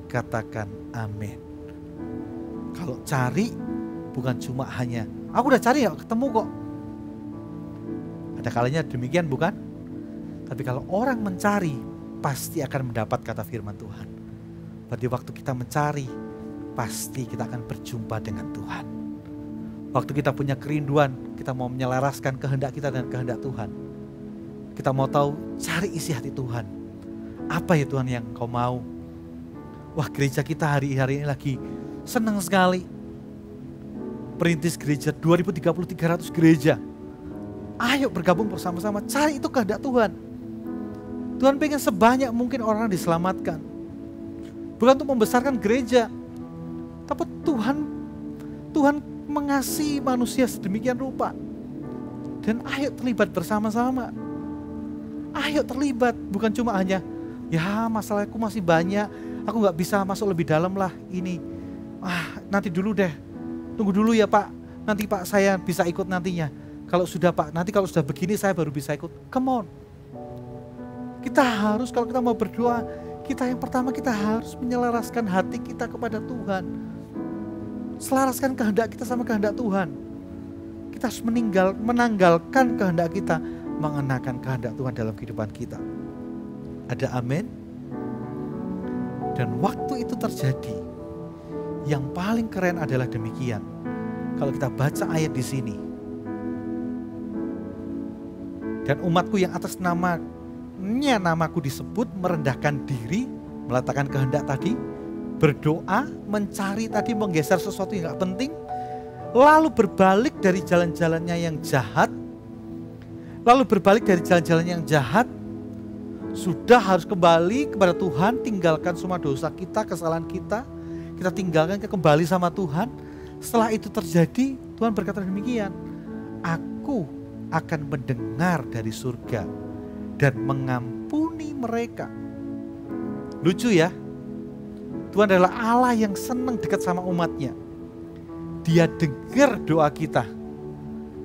Katakan amin. Kalau cari bukan cuma hanya, aku udah cari ya ketemu kok. Ada kalanya demikian bukan? Tapi kalau orang mencari, pasti akan mendapat, kata firman Tuhan. Berarti waktu kita mencari, pasti kita akan berjumpa dengan Tuhan. Waktu kita punya kerinduan, kita mau menyelaraskan kehendak kita dengan kehendak Tuhan. Kita mau tahu, cari isi hati Tuhan. Apa ya Tuhan yang Kau mau? Wah, gereja kita hari-hari ini lagi senang sekali. Perintis gereja 2030-300 gereja. Ayo bergabung bersama-sama, cari itu kehendak Tuhan. Tuhan pengen sebanyak mungkin orang diselamatkan. Bukan untuk membesarkan gereja, tapi Tuhan mengasihi manusia sedemikian rupa. Dan ayo terlibat bersama-sama. Ayo terlibat, bukan cuma hanya, ya masalahku masih banyak, aku gak bisa masuk lebih dalam lah ini. Nanti dulu deh, tunggu dulu ya Pak, nanti Pak saya bisa ikut nantinya. Kalau sudah Pak, nanti kalau sudah begini saya baru bisa ikut. Come on. Kita harus, kalau kita mau berdoa, yang pertama kita harus menyelaraskan hati kita kepada Tuhan. Selaraskan kehendak kita sama kehendak Tuhan. Kita harus menanggalkan kehendak kita, mengenakan kehendak Tuhan dalam kehidupan kita. Ada amin? Dan waktu itu terjadi, yang paling keren adalah demikian. Kalau kita baca ayat di sini, Dan umatku yang atas namaku disebut merendahkan diri, meletakkan kehendak tadi, berdoa, mencari tadi, menggeser sesuatu yang gak penting, lalu berbalik dari jalan-jalannya yang jahat, sudah harus kembali kepada Tuhan, tinggalkan semua dosa kita, kesalahan kita tinggalkan, kita kembali sama Tuhan. Setelah itu terjadi, Tuhan berkata demikian, aku akan mendengar dari surga dan mengampuni mereka. Lucu ya, Tuhan adalah Allah yang senang dekat sama umatnya. Dia dengar doa kita.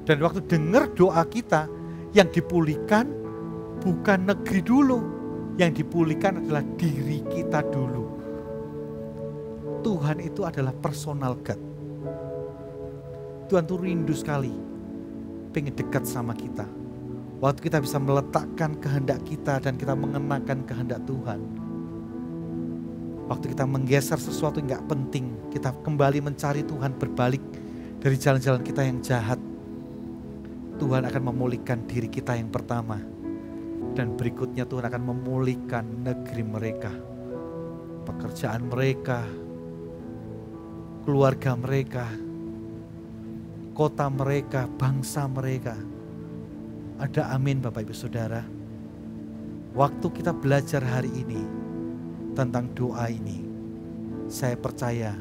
Dan waktu dengar doa kita, yang dipulihkan bukan negeri dulu, yang dipulihkan adalah diri kita dulu. Tuhan itu adalah personal God. Tuhan tuh rindu sekali pengen dekat sama kita. Waktu kita bisa meletakkan kehendak kita dan kita mengenakan kehendak Tuhan. Waktu kita menggeser sesuatu yang gak penting, kita kembali mencari Tuhan, berbalik dari jalan-jalan kita yang jahat, Tuhan akan memulihkan diri kita yang pertama. Dan berikutnya Tuhan akan memulihkan negeri mereka, pekerjaan mereka, keluarga mereka, kota mereka, bangsa mereka. Ada amin Bapak Ibu Saudara. Waktu kita belajar hari ini tentang doa ini, saya percaya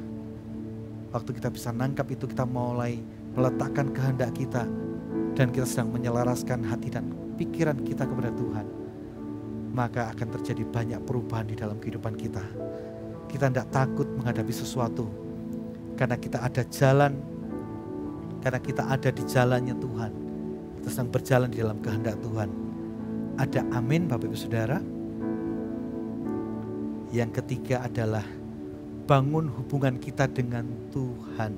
waktu kita bisa nangkap itu, kita mulai meletakkan kehendak kita dan kita sedang menyelaraskan hati dan pikiran kita kepada Tuhan, maka akan terjadi banyak perubahan di dalam kehidupan kita. Kita tidak takut menghadapi sesuatu karena kita ada jalan, karena kita ada di jalannya Tuhan. Kita sedang berjalan di dalam kehendak Tuhan. Ada amin Bapak Ibu Saudara. Yang ketiga adalah bangun hubungan kita dengan Tuhan.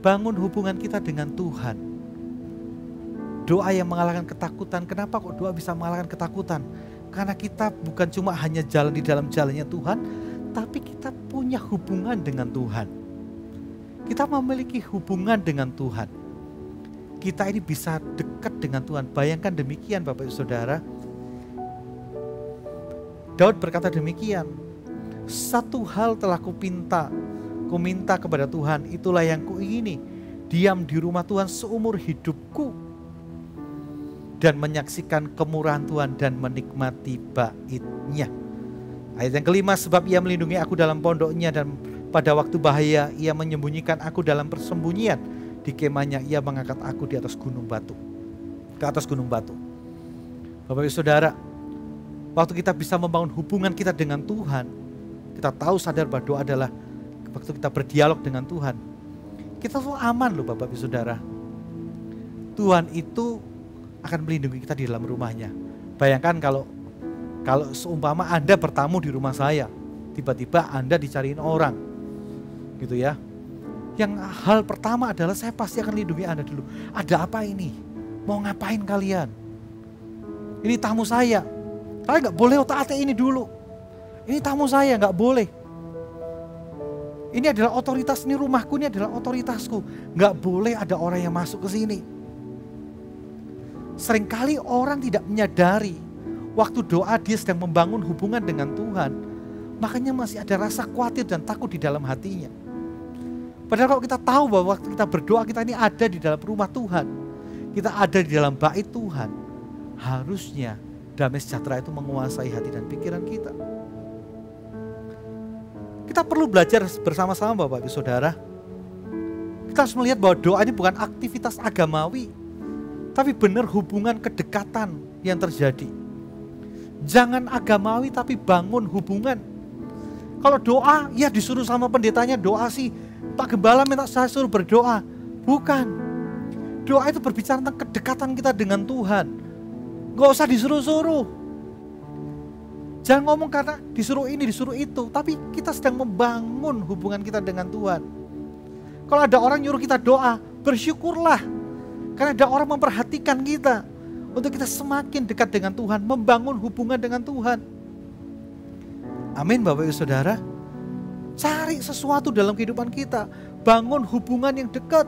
Bangun hubungan kita dengan Tuhan. Doa yang mengalahkan ketakutan. Kenapa kok doa bisa mengalahkan ketakutan? Karena kita bukan cuma hanya jalan di dalam jalannya Tuhan, tapi kita punya hubungan dengan Tuhan. Kita memiliki hubungan dengan Tuhan. Kita ini bisa dekat dengan Tuhan. Bayangkan demikian Bapak Ibu Saudara. Daud berkata demikian, satu hal telah kuminta kepada Tuhan, itulah yang kuingini, diam di rumah Tuhan seumur hidupku dan menyaksikan kemurahan Tuhan dan menikmati bait-Nya. Ayat yang kelima, sebab Ia melindungi aku dalam pondok-Nya dan pada waktu bahaya Ia menyembunyikan aku dalam persembunyian. Di kemahnya Ia mengangkat aku di atas gunung batu. Ke atas gunung batu. Bapak Ibu Saudara, waktu kita bisa membangun hubungan kita dengan Tuhan, kita tahu sadar bahwa doa adalah waktu kita berdialog dengan Tuhan. Kita tuh aman loh Bapak Ibu Saudara. Tuhan itu akan melindungi kita di dalam rumahnya. Bayangkan kalau seumpama Anda bertamu di rumah saya, tiba-tiba Anda dicariin orang, gitu ya. Yang hal pertama adalah saya pasti akan lindungi Anda dulu. Ada apa ini? Mau ngapain kalian? Ini tamu saya. Kalian gak boleh otak-atik ini dulu. Ini tamu saya, gak boleh. Ini adalah otoritas, ini rumahku, ini adalah otoritasku. Gak boleh ada orang yang masuk ke sini. Seringkali orang tidak menyadari waktu doa dia sedang membangun hubungan dengan Tuhan. Makanya masih ada rasa khawatir dan takut di dalam hatinya. Padahal kalau kita tahu bahwa waktu kita berdoa kita ini ada di dalam rumah Tuhan. Kita ada di dalam bait Tuhan. Harusnya damai sejahtera itu menguasai hati dan pikiran kita. Kita perlu belajar bersama-sama Bapak Ibu Saudara. Kita harus melihat bahwa doa ini bukan aktivitas agamawi, tapi benar hubungan kedekatan yang terjadi. Jangan agamawi tapi bangun hubungan. Kalau doa, ya disuruh sama pendetanya doa sih. Pak Gembala minta saya suruh berdoa. Bukan. Doa itu berbicara tentang kedekatan kita dengan Tuhan. Gak usah disuruh-suruh. Jangan ngomong karena disuruh ini, disuruh itu. Tapi kita sedang membangun hubungan kita dengan Tuhan. Kalau ada orang nyuruh kita doa, bersyukurlah. Karena ada orang memperhatikan kita. Untuk kita semakin dekat dengan Tuhan, membangun hubungan dengan Tuhan. Amin Bapak Ibu Saudara. Cari sesuatu dalam kehidupan kita. Bangun hubungan yang dekat.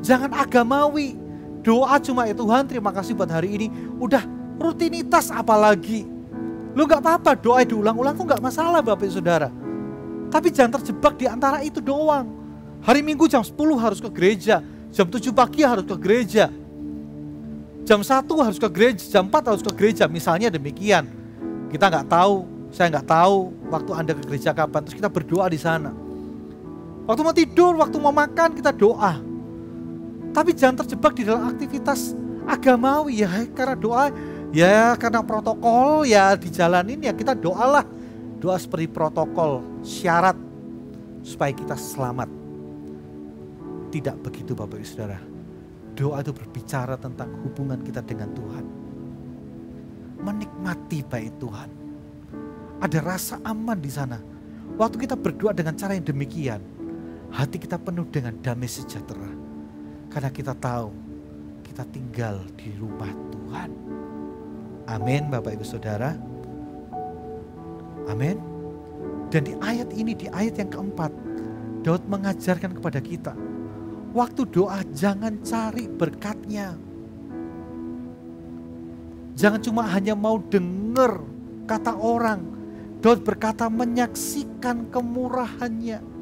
Jangan agamawi. berdoa cuma ya Tuhan terima kasih buat hari ini. Udah rutinitas apalagi. Lu gak apa-apa doa diulang-ulang tuh gak masalah Bapak Ibu Saudara. Tapi jangan terjebak di antara itu doang. Hari Minggu jam 10 harus ke gereja. Jam 7 pagi harus ke gereja. Jam 1 harus ke gereja, jam 4 harus ke gereja. Misalnya demikian. Kita gak tahu, saya gak tahu waktu Anda ke gereja kapan. Terus kita berdoa di sana. Waktu mau tidur, waktu mau makan kita doa. Tapi jangan terjebak di dalam aktivitas agamawi ya, karena doa ya karena protokol ya dijalanin ya kita doalah. Doa seperti protokol, syarat supaya kita selamat. Tidak begitu Bapak Ibu Saudara. Doa itu berbicara tentang hubungan kita dengan Tuhan. Menikmati baik Tuhan. Ada rasa aman di sana. Waktu kita berdoa dengan cara yang demikian, hati kita penuh dengan damai sejahtera. Karena kita tahu kita tinggal di rumah Tuhan. Amin Bapak Ibu Saudara. Amin. Dan di ayat ini, di ayat yang keempat, Daud mengajarkan kepada kita, waktu doa jangan cari berkatnya. Jangan cuma hanya mau dengar kata orang. Daud berkata menyaksikan kemurahannya.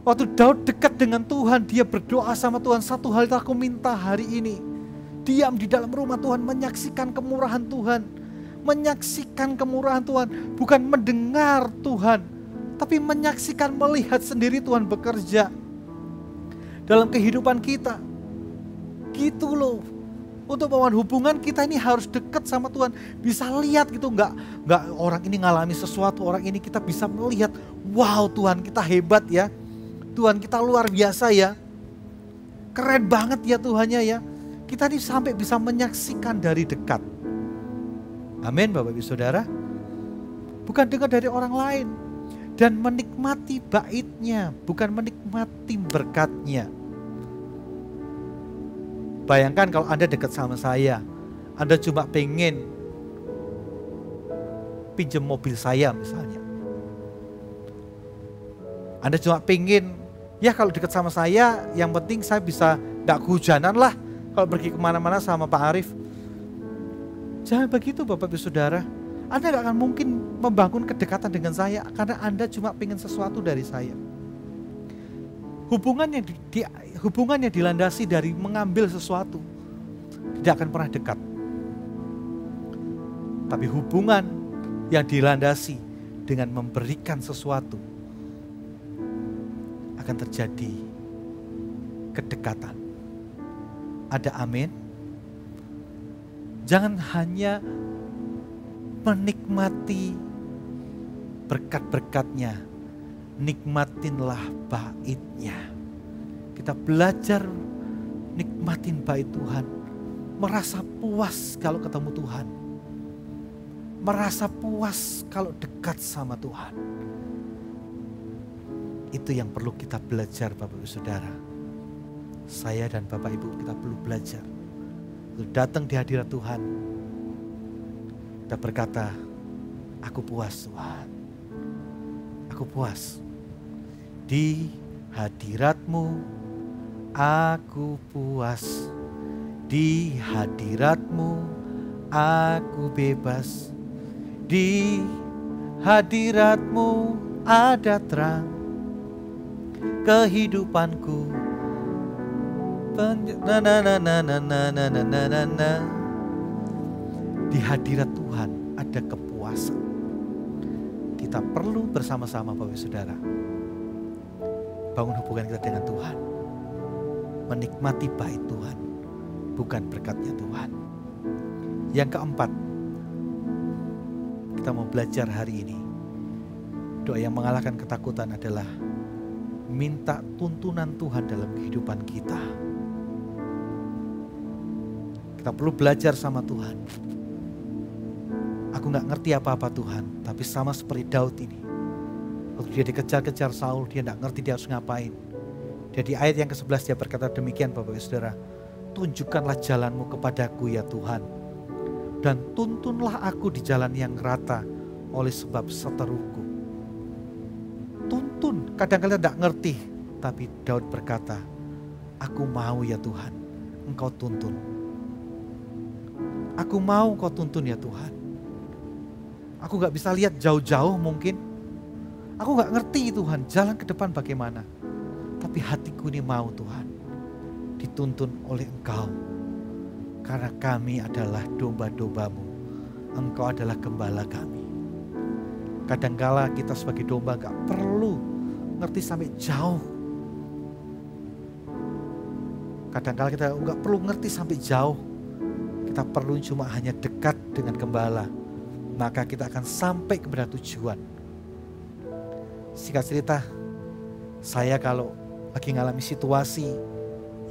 Waktu Daud dekat dengan Tuhan, dia berdoa sama Tuhan, satu hal yang aku minta hari ini. Diam di dalam rumah Tuhan, menyaksikan kemurahan Tuhan. Menyaksikan kemurahan Tuhan, bukan mendengar Tuhan, tapi menyaksikan, melihat sendiri Tuhan bekerja dalam kehidupan kita. Gitu loh. Untuk membangun hubungan kita ini harus dekat sama Tuhan. Bisa lihat gitu, enggak orang ini ngalami sesuatu, orang ini kita bisa melihat, wow Tuhan kita hebat ya. Tuhan kita luar biasa ya. Keren banget ya Tuhannya ya. Kita ini sampai bisa menyaksikan dari dekat. Amin Bapak Ibu Saudara. Bukan dengar dari orang lain. Dan menikmati baitnya, bukan menikmati berkatnya. Bayangkan kalau Anda dekat sama saya, Anda cuma pengen pinjam mobil saya misalnya. Anda cuma pengen, ya kalau dekat sama saya, yang penting saya bisa gak kehujanan lah kalau pergi kemana-mana sama Pak Arif. Jangan begitu Bapak Ibu Saudara. Anda gak akan mungkin membangun kedekatan dengan saya karena Anda cuma pengen sesuatu dari saya. Hubungannya dilandasi dari mengambil sesuatu, tidak akan pernah dekat. Tapi hubungan yang dilandasi dengan memberikan sesuatu, akan terjadi kedekatan. Ada amin? Jangan hanya menikmati berkat-berkatnya, nikmatinlah baitnya. Kita belajar nikmatin bait Tuhan, merasa puas kalau ketemu Tuhan, merasa puas kalau dekat sama Tuhan. Itu yang perlu kita belajar Bapak Ibu Saudara. Saya dan Bapak Ibu kita perlu belajar untuk datang di hadirat Tuhan. Kita berkata, aku puas Tuhan. Aku puas. Di hadirat-Mu aku puas. Di hadirat-Mu aku bebas. Di hadirat-Mu ada terang. Kehidupanku di hadirat Tuhan ada kepuasan. Kita perlu bersama-sama Bapak Saudara bangun hubungan kita dengan Tuhan, menikmati bait Tuhan, bukan berkatnya Tuhan. Yang keempat, kita mau belajar hari ini, doa yang mengalahkan ketakutan adalah minta tuntunan Tuhan dalam kehidupan kita. Kita perlu belajar sama Tuhan. Aku gak ngerti apa-apa Tuhan, tapi sama seperti Daud ini. Waktu dia dikejar-kejar Saul, dia gak ngerti dia harus ngapain. Jadi ayat yang ke-11 dia berkata demikian Bapak Ibu Saudara. Tunjukkanlah jalanmu kepadaku ya Tuhan. Dan tuntunlah aku di jalan yang rata oleh sebab seteruku. Tuntun, kadang-kadang tidak ngerti. Tapi Daud berkata, aku mau ya Tuhan. Engkau tuntun. Aku mau Engkau tuntun ya Tuhan. Aku gak bisa lihat jauh-jauh mungkin. Aku gak ngerti Tuhan jalan ke depan bagaimana. Tapi hatiku ini mau Tuhan dituntun oleh Engkau. Karena kami adalah domba-dombamu. Engkau adalah gembala kami. Kadangkala kita sebagai domba gak perlu ngerti sampai jauh. Kadangkala kita gak perlu ngerti sampai jauh. Kita perlu cuma hanya dekat dengan gembala. Maka kita akan sampai kepada tujuan. Singkat cerita, saya kalau lagi ngalami situasi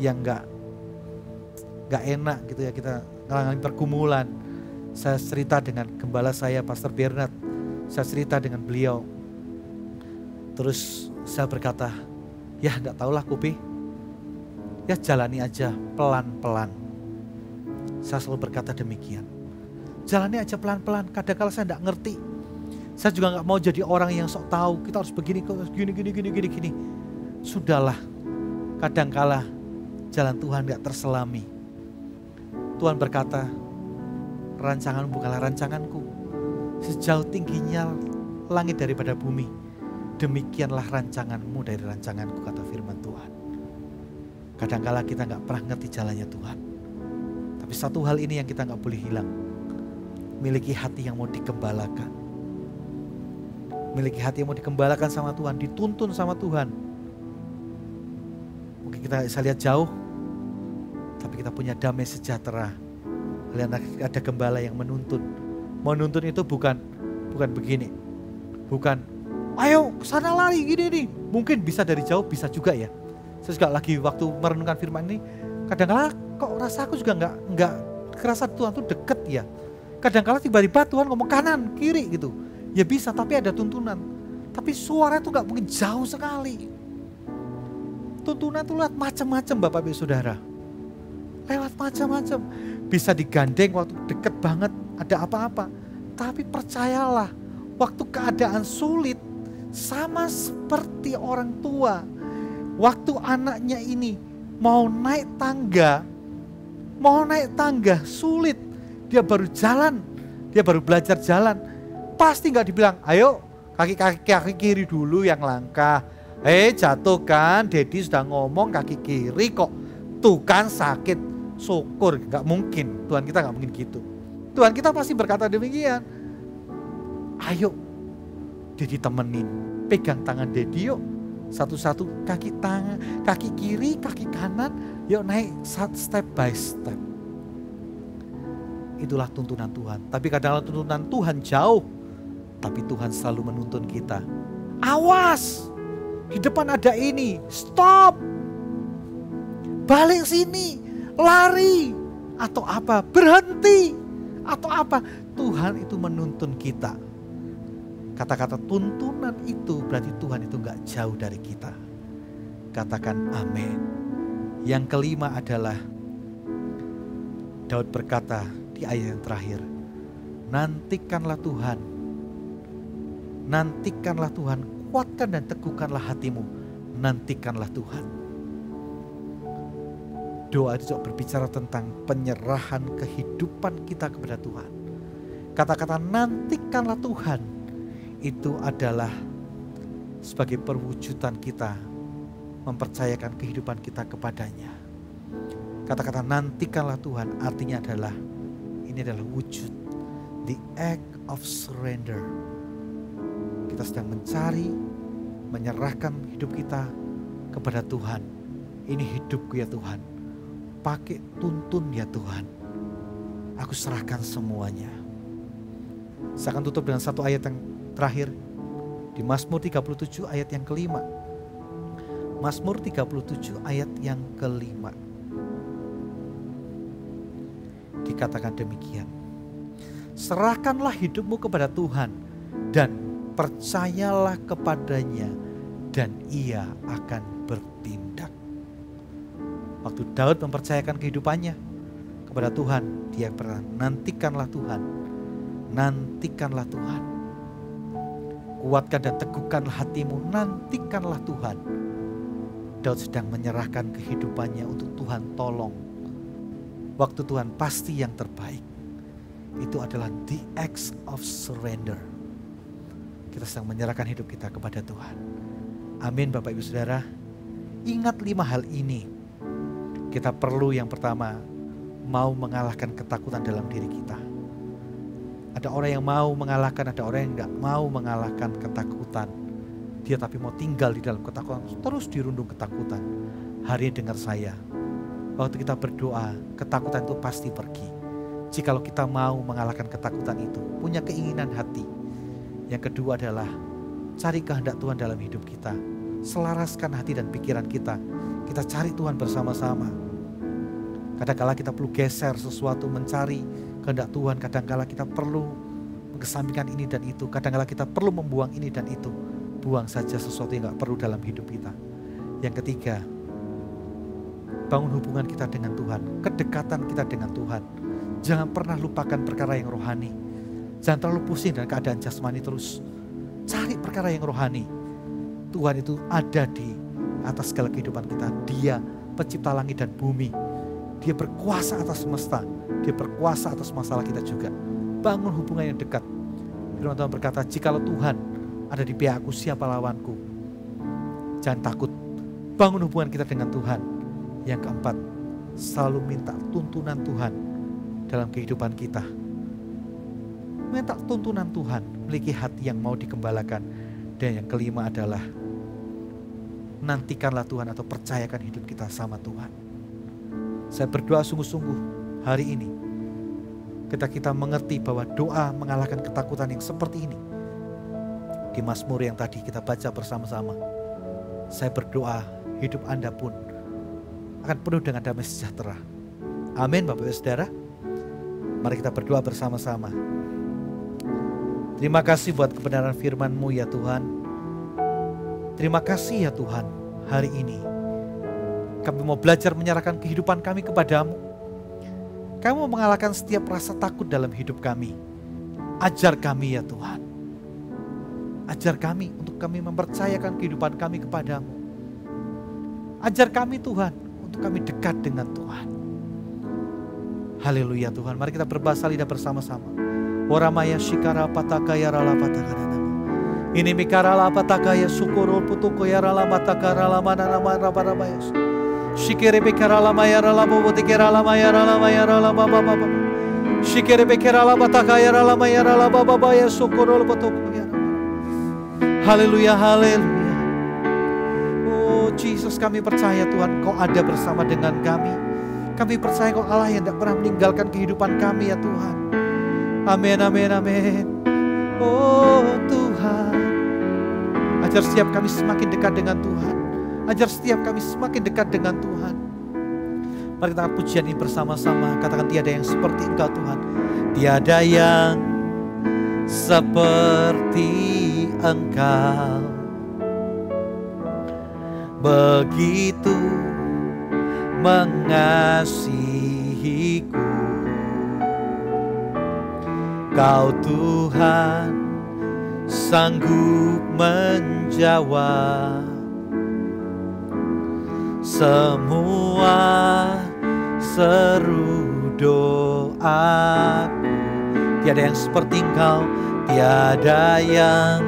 yang gak enak gitu ya, kita ngalami pergumulan, saya cerita dengan gembala saya, Pastor Bernard. Saya cerita dengan beliau. Terus saya berkata, ya gak tahulah Kobe, ya jalani aja pelan-pelan. Saya selalu berkata demikian. Jalani aja pelan-pelan, kadang-kadang saya gak ngerti. Saya juga gak mau jadi orang yang sok tahu, kita harus begini, gini. Sudahlah, kadangkala jalan Tuhan gak terselami. Tuhan berkata, rancanganmu bukanlah rancanganku. Sejauh tingginya langit daripada bumi, demikianlah rancanganmu dari rancanganku, kata firman Tuhan. Kadangkala kita gak pernah ngerti jalannya Tuhan. Tapi satu hal ini yang kita gak boleh hilang. Miliki hati yang mau digembalakan. Miliki hati yang mau digembalakan sama Tuhan, dituntun sama Tuhan. Mungkin kita bisa lihat jauh, tapi kita punya damai sejahtera. Lihat ada gembala yang menuntun. Menuntun itu bukan begini. Bukan, ayo sana lari gini nih. Mungkin bisa dari jauh, bisa juga ya. Saya juga lagi waktu merenungkan firman ini, kadang-kadang kok rasa aku juga nggak kerasa Tuhan tuh deket ya. Kadang-kadang tiba-tiba Tuhan ngomong kanan, kiri gitu. Ya bisa, tapi ada tuntunan. Tapi suaranya tuh gak mungkin jauh sekali. Tuntunan tuh lewat macam-macam Bapak Ibu Saudara. Lewat macam-macam. Bisa digandeng waktu deket banget, ada apa-apa. Tapi percayalah, waktu keadaan sulit, sama seperti orang tua. Waktu anaknya ini mau naik tangga sulit. Dia baru jalan, dia baru belajar jalan. Pasti gak dibilang, ayo kaki kiri dulu yang langkah. Jatuh kan, Dedi sudah ngomong kaki kiri kok. Tuh kan sakit, syukur. Gak mungkin, Tuhan kita gak mungkin gitu. Tuhan kita pasti berkata demikian. Ayo, Dedi temenin, pegang tangan Dedi yuk. Satu-satu kaki kiri, kaki kanan, yuk naik step by step. Itulah tuntunan Tuhan. Tapi kadang-kadang tuntunan Tuhan jauh. Tapi Tuhan selalu menuntun kita. Awas, di depan ada ini, stop. Balik sini, lari. Atau apa, berhenti. Atau apa, Tuhan itu menuntun kita. Kata-kata tuntunan itu berarti Tuhan itu gak jauh dari kita. Katakan amin. Yang kelima adalah Daud berkata di ayat yang terakhir, nantikanlah Tuhan. Nantikanlah Tuhan, kuatkan dan teguhkanlah hatimu. Nantikanlah Tuhan. Doa itu juga berbicara tentang penyerahan kehidupan kita kepada Tuhan. Kata-kata nantikanlah Tuhan itu adalah sebagai perwujudan kita mempercayakan kehidupan kita kepadanya. Kata-kata nantikanlah Tuhan artinya adalah ini adalah wujud, the act of surrender. Kita sedang mencari, menyerahkan hidup kita kepada Tuhan. Ini hidupku ya Tuhan. Pakai tuntun ya Tuhan. Aku serahkan semuanya. Saya akan tutup dengan satu ayat yang terakhir. Di Mazmur 37 ayat yang kelima. Mazmur 37 ayat yang kelima. Dikatakan demikian. Serahkanlah hidupmu kepada Tuhan dan percayalah kepadanya dan ia akan bertindak. Waktu Daud mempercayakan kehidupannya kepada Tuhan, dia pernah nantikanlah Tuhan. Nantikanlah Tuhan. Kuatkan dan teguhkanlah hatimu, nantikanlah Tuhan. Daud sedang menyerahkan kehidupannya untuk Tuhan tolong. waktu Tuhan pasti yang terbaik. Itu adalah the act of surrender. Kita sedang menyerahkan hidup kita kepada Tuhan. Amin Bapak Ibu Saudara. Ingat 5 hal ini. Kita perlu yang pertama, mau mengalahkan ketakutan dalam diri kita. Ada orang yang mau mengalahkan, ada orang yang enggak mau mengalahkan ketakutan. Dia tapi mau tinggal di dalam ketakutan, terus dirundung ketakutan. Hari ini dengar saya, waktu kita berdoa, ketakutan itu pasti pergi. Jikalau kita mau mengalahkan ketakutan itu, punya keinginan hati. Yang kedua adalah cari kehendak Tuhan dalam hidup kita. Selaraskan hati dan pikiran kita. Kita cari Tuhan bersama-sama. Kadang-kala kita perlu geser sesuatu, mencari kehendak Tuhan. Kadang-kala kita perlu mengesampingkan ini dan itu. Kadang-kala kita perlu membuang ini dan itu. Buang saja sesuatu yang gak perlu dalam hidup kita. Yang ketiga, bangun hubungan kita dengan Tuhan. Kedekatan kita dengan Tuhan. Jangan pernah lupakan perkara yang rohani. Jangan terlalu pusing dengan keadaan jasmani terus. Cari perkara yang rohani. Tuhan itu ada di atas segala kehidupan kita. Dia pencipta langit dan bumi. Dia berkuasa atas semesta. Dia berkuasa atas masalah kita juga. Bangun hubungan yang dekat. Firman Tuhan berkata, jikalau Tuhan ada di pihakku, siapa lawanku? Jangan takut. Bangun hubungan kita dengan Tuhan. Yang keempat, selalu minta tuntunan Tuhan dalam kehidupan kita. Minta tuntunan Tuhan, memiliki hati yang mau dikembalakan. Dan yang kelima adalah nantikanlah Tuhan atau percayakan hidup kita sama Tuhan. Saya berdoa sungguh-sungguh hari ini, ketika kita mengerti bahwa doa mengalahkan ketakutan yang seperti ini. Di Mazmur yang tadi kita baca bersama-sama, saya berdoa hidup Anda pun akan penuh dengan damai sejahtera. Amin Bapak Ibu Saudara. Mari kita berdoa bersama-sama. Terima kasih buat kebenaran firman-Mu ya Tuhan. Terima kasih ya Tuhan, hari ini kami mau belajar menyerahkan kehidupan kami kepadamu. Kami mau mengalahkan setiap rasa takut dalam hidup kami. Ajar kami ya Tuhan. Ajar kami untuk kami mempercayakan kehidupan kami kepadamu. Ajar kami Tuhan untuk kami dekat dengan Tuhan. Haleluya Tuhan. Mari kita berbahasa lidah bersama-sama. Oramaya shikara patakaya rala patakana. Ini mikara la patakaya sukoro putuko ya rala matakara la mana nama rabarabaya. Shikere bekara la maya rala bobotikera la maya rala baba baba. Shikere bekara la patakaya rala maya rala baba baya sukoro putuko ya. Haleluya, haleluya. Oh Jesus, kami percaya Tuhan Kau ada bersama dengan kami. Kami percaya Kau Allah yang tidak pernah meninggalkan kehidupan kami ya Tuhan. Amin, amin, amin. Oh Tuhan, ajar setiap kami semakin dekat dengan Tuhan. Ajar setiap kami semakin dekat dengan Tuhan. Mari kita pujian ini bersama-sama. Katakan tiada yang seperti Engkau Tuhan. Tiada yang seperti Engkau. Begitu mengasihiku. Kau Tuhan sanggup menjawab semua seru doaku. Tiada yang seperti Engkau, tiada yang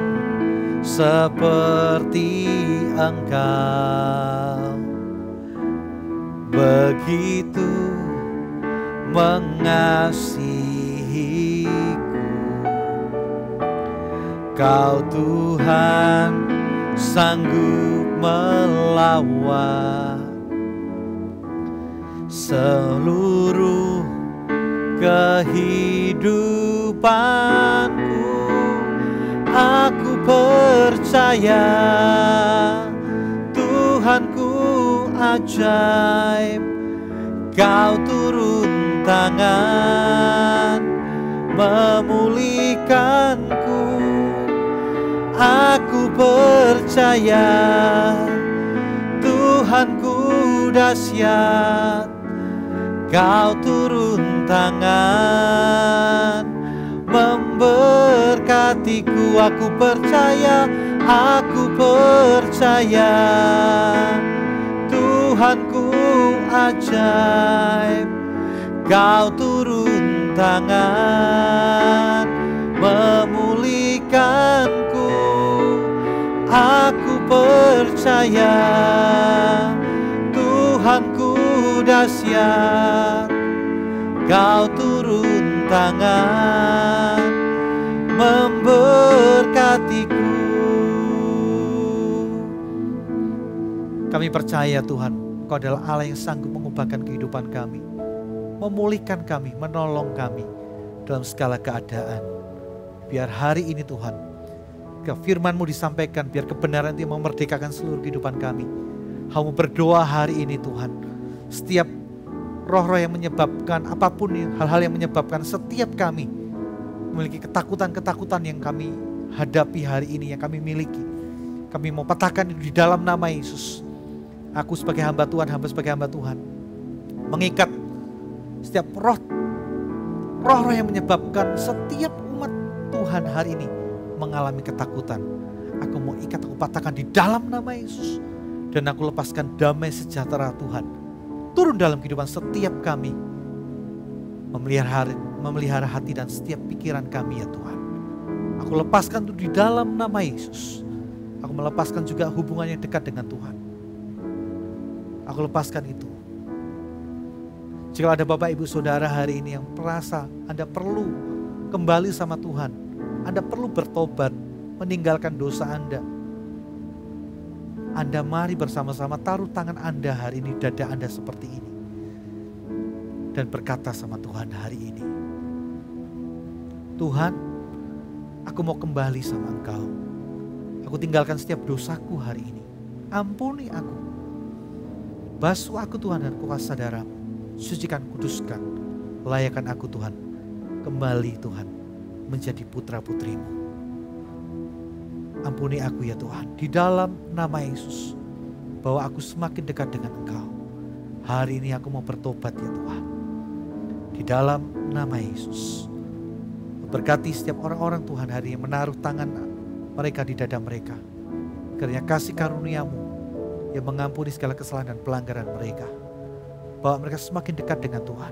seperti Engkau. Begitu mengasihiku. Kau Tuhan sanggup melawat seluruh kehidupanku. Aku percaya Tuhanku ajaib. Kau turun tangan memulihkanku. Aku percaya Tuhanku dahsyat. Kau turun tangan memberkatiku. Aku percaya Tuhanku ajaib. Kau turun tangan memulihkanku. Aku percaya Tuhanku dahsyat. Kau turun tangan memberkatiku. Kami percaya Tuhan, Kau adalah Allah yang sanggup mengubahkan kehidupan kami, memulihkan kami, menolong kami dalam segala keadaan. Biar hari ini Tuhan, firman-Mu disampaikan, biar kebenaran itu memerdekakan seluruh kehidupan kami. Hamba berdoa hari ini Tuhan, setiap roh-roh yang menyebabkan apapun, hal-hal yang menyebabkan setiap kami memiliki ketakutan-ketakutan yang kami hadapi hari ini, yang kami miliki, kami mau patahkan itu di dalam nama Yesus. Aku sebagai hamba Tuhan, hamba sebagai hamba Tuhan, mengikat setiap roh-roh yang menyebabkan setiap umat Tuhan hari ini mengalami ketakutan. Aku mau ikat, aku patahkan di dalam nama Yesus. Dan aku lepaskan damai sejahtera Tuhan turun dalam kehidupan setiap kami. Memelihara hati dan setiap pikiran kami ya Tuhan. Aku lepaskan itu di dalam nama Yesus. Aku melepaskan juga hubungan yang dekat dengan Tuhan. Aku lepaskan itu. Jika ada Bapak Ibu Saudara hari ini yang merasa Anda perlu kembali sama Tuhan, Anda perlu bertobat, meninggalkan dosa Anda mari bersama-sama taruh tangan Anda hari ini, dada Anda seperti ini. Dan berkata sama Tuhan hari ini, Tuhan, aku mau kembali sama Engkau. Aku tinggalkan setiap dosaku hari ini. Ampuni aku. Basuh aku Tuhan dan kuasa darah-Mu. Sucikan, kuduskan. Layakan aku Tuhan. Kembali Tuhan menjadi putra-putri-Mu. Ampuni aku ya Tuhan. Di dalam nama Yesus. Bahwa aku semakin dekat dengan Engkau. Hari ini aku mau bertobat ya Tuhan. Di dalam nama Yesus. Berkati setiap orang-orang Tuhan hari ini menaruh tangan mereka di dada mereka. Kiranya kasih karunia-Mu yang mengampuni segala kesalahan dan pelanggaran mereka. Bahwa mereka semakin dekat dengan Tuhan.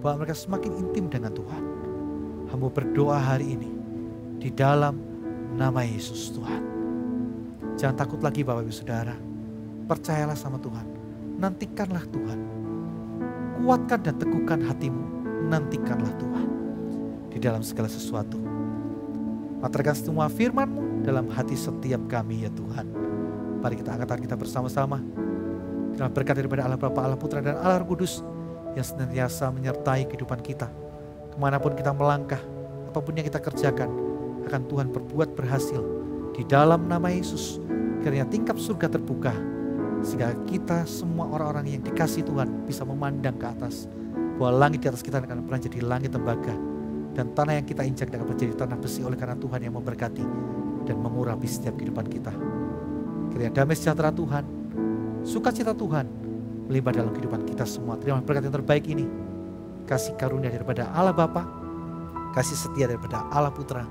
Bahwa mereka semakin intim dengan Tuhan. Hamba berdoa hari ini di dalam nama Yesus Tuhan. Jangan takut lagi Bapak Ibu Saudara. Percayalah sama Tuhan. Nantikanlah Tuhan. Kuatkan dan teguhkan hatimu. Nantikanlah Tuhan. Di dalam segala sesuatu. Materkan semua firman-Mu dalam hati setiap kami ya Tuhan. Mari kita angkat tangan kita bersama-sama. Dalam berkat daripada Allah Bapa, Allah Putra dan Allah Roh Kudus yang senantiasa menyertai kehidupan kita. Kemanapun kita melangkah, apapun yang kita kerjakan, akan Tuhan berbuat berhasil. Di dalam nama Yesus, kiranya tingkap surga terbuka. Sehingga kita semua orang-orang yang dikasih Tuhan bisa memandang ke atas. Bahwa langit di atas kita akan pernah jadi langit tembaga. Dan tanah yang kita injak akan menjadi tanah besi oleh karena Tuhan yang memberkati dan mengurapi setiap kehidupan kita. Kiranya damai sejahtera Tuhan, sukacita Tuhan melimpah dalam kehidupan kita semua. Terima berkat yang terbaik ini. Kasih karunia daripada Allah Bapa, kasih setia daripada Allah Putra,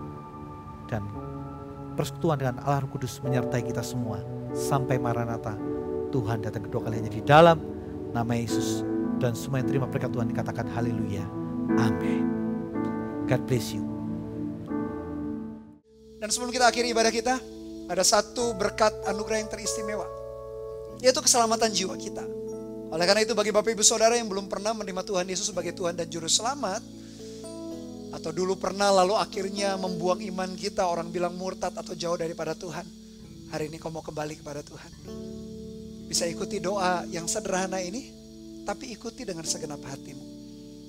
dan persekutuan dengan Allah Roh Kudus menyertai kita semua sampai Maranatha. Tuhan datang kedua kalinya di dalam nama Yesus. Dan semua yang terima berkat Tuhan dikatakan haleluya. Amin. God bless you. Dan sebelum kita akhiri ibadah kita, ada satu berkat anugerah yang teristimewa, yaitu keselamatan jiwa kita. Oleh karena itu bagi Bapak Ibu Saudara yang belum pernah menerima Tuhan Yesus sebagai Tuhan dan Juru Selamat, atau dulu pernah lalu akhirnya membuang iman kita, orang bilang murtad atau jauh daripada Tuhan, hari ini kau mau kembali kepada Tuhan. Bisa ikuti doa yang sederhana ini, tapi ikuti dengan segenap hatimu.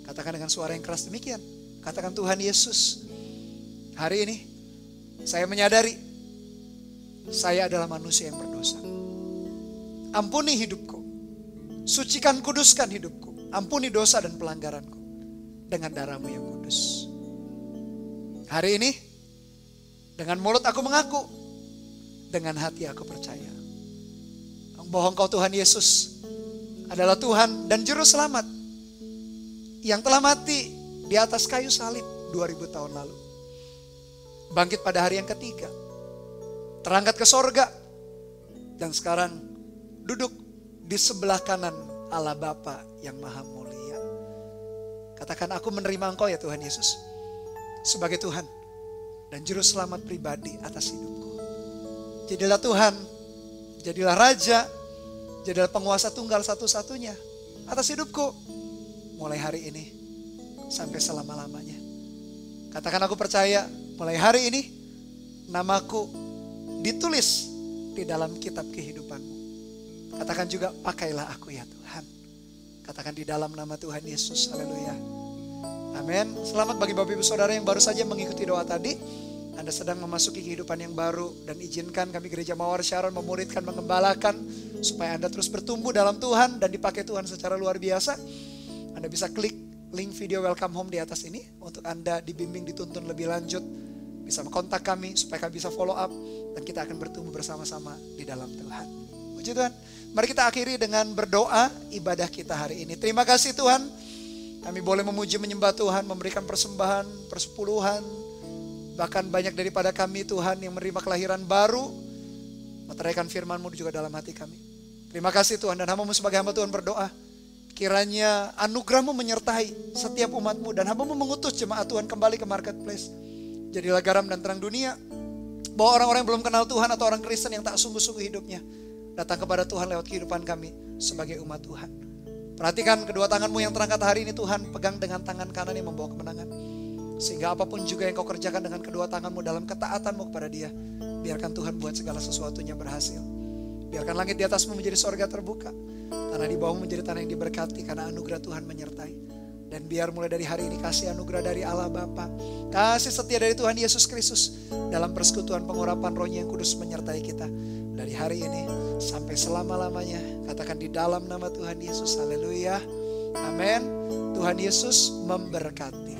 Katakan dengan suara yang keras demikian. Katakan, Tuhan Yesus, hari ini saya menyadari saya adalah manusia yang berdosa. Ampuni hidupku. Sucikan, kuduskan hidupku. Ampuni dosa dan pelanggaranku dengan darah-Mu yang kudus. Hari ini, dengan mulut aku mengaku, dengan hati aku percaya. Bahwa Engkau Tuhan Yesus adalah Tuhan dan Juru Selamat yang telah mati di atas kayu salib 2000 tahun lalu. Bangkit pada hari yang ketiga. Terangkat ke sorga. Dan sekarang duduk di sebelah kanan Allah Bapa yang Maha Mulia. Katakan, aku menerima Engkau ya Tuhan Yesus sebagai Tuhan dan Juru Selamat pribadi atas hidupku. Jadilah Tuhan, jadilah Raja, jadilah penguasa tunggal satu-satunya atas hidupku. Mulai hari ini sampai selama-lamanya. Katakan, aku percaya mulai hari ini namaku ditulis di dalam kitab kehidupanmu. Katakan juga, pakailah aku ya Tuhan. Katakan di dalam nama Tuhan Yesus. Haleluya. Amin. Selamat bagi Bapak Ibu Saudara yang baru saja mengikuti doa tadi. Anda sedang memasuki kehidupan yang baru. Dan izinkan kami Gereja Mawar Sharon memuridkan, mengembalakan. Supaya Anda terus bertumbuh dalam Tuhan dan dipakai Tuhan secara luar biasa. Anda bisa klik link video Welcome Home di atas ini. Untuk Anda dibimbing, dituntun lebih lanjut. Bisa kontak kami supaya kami bisa follow up. Dan kita akan bertumbuh bersama-sama di dalam Tuhan. Puji Tuhan. Mari kita akhiri dengan berdoa ibadah kita hari ini. Terima kasih Tuhan. Kami boleh memuji menyembah Tuhan, memberikan persembahan, persepuluhan. Bahkan banyak daripada kami Tuhan yang menerima kelahiran baru. Meteraikan firman-Mu juga dalam hati kami. Terima kasih Tuhan, dan hamba-Mu sebagai hamba Tuhan berdoa. Kiranya anugerah-Mu menyertai setiap umat-Mu. Dan hamba-Mu mengutus jemaat Tuhan kembali ke marketplace. Jadilah garam dan terang dunia. Bahwa orang-orang yang belum kenal Tuhan atau orang Kristen yang tak sungguh-sungguh hidupnya datang kepada Tuhan lewat kehidupan kami sebagai umat Tuhan. Perhatikan kedua tangan-Mu yang terangkat hari ini Tuhan, pegang dengan tangan kanan yang membawa kemenangan. Sehingga apapun juga yang Kau kerjakan dengan kedua tangan-Mu dalam ketaatan-Mu kepada Dia, biarkan Tuhan buat segala sesuatunya berhasil. Biarkan langit di atas-Mu menjadi sorga terbuka, tanah di bawah-Mu menjadi tanah yang diberkati karena anugerah Tuhan menyertai. Dan biar mulai dari hari ini kasih anugerah dari Allah Bapa, kasih setia dari Tuhan Yesus Kristus dalam persekutuan pengurapan Roh-Nya yang kudus menyertai kita. Dari hari ini sampai selama-lamanya. Katakan di dalam nama Tuhan Yesus. Haleluya. Amin. Tuhan Yesus memberkati.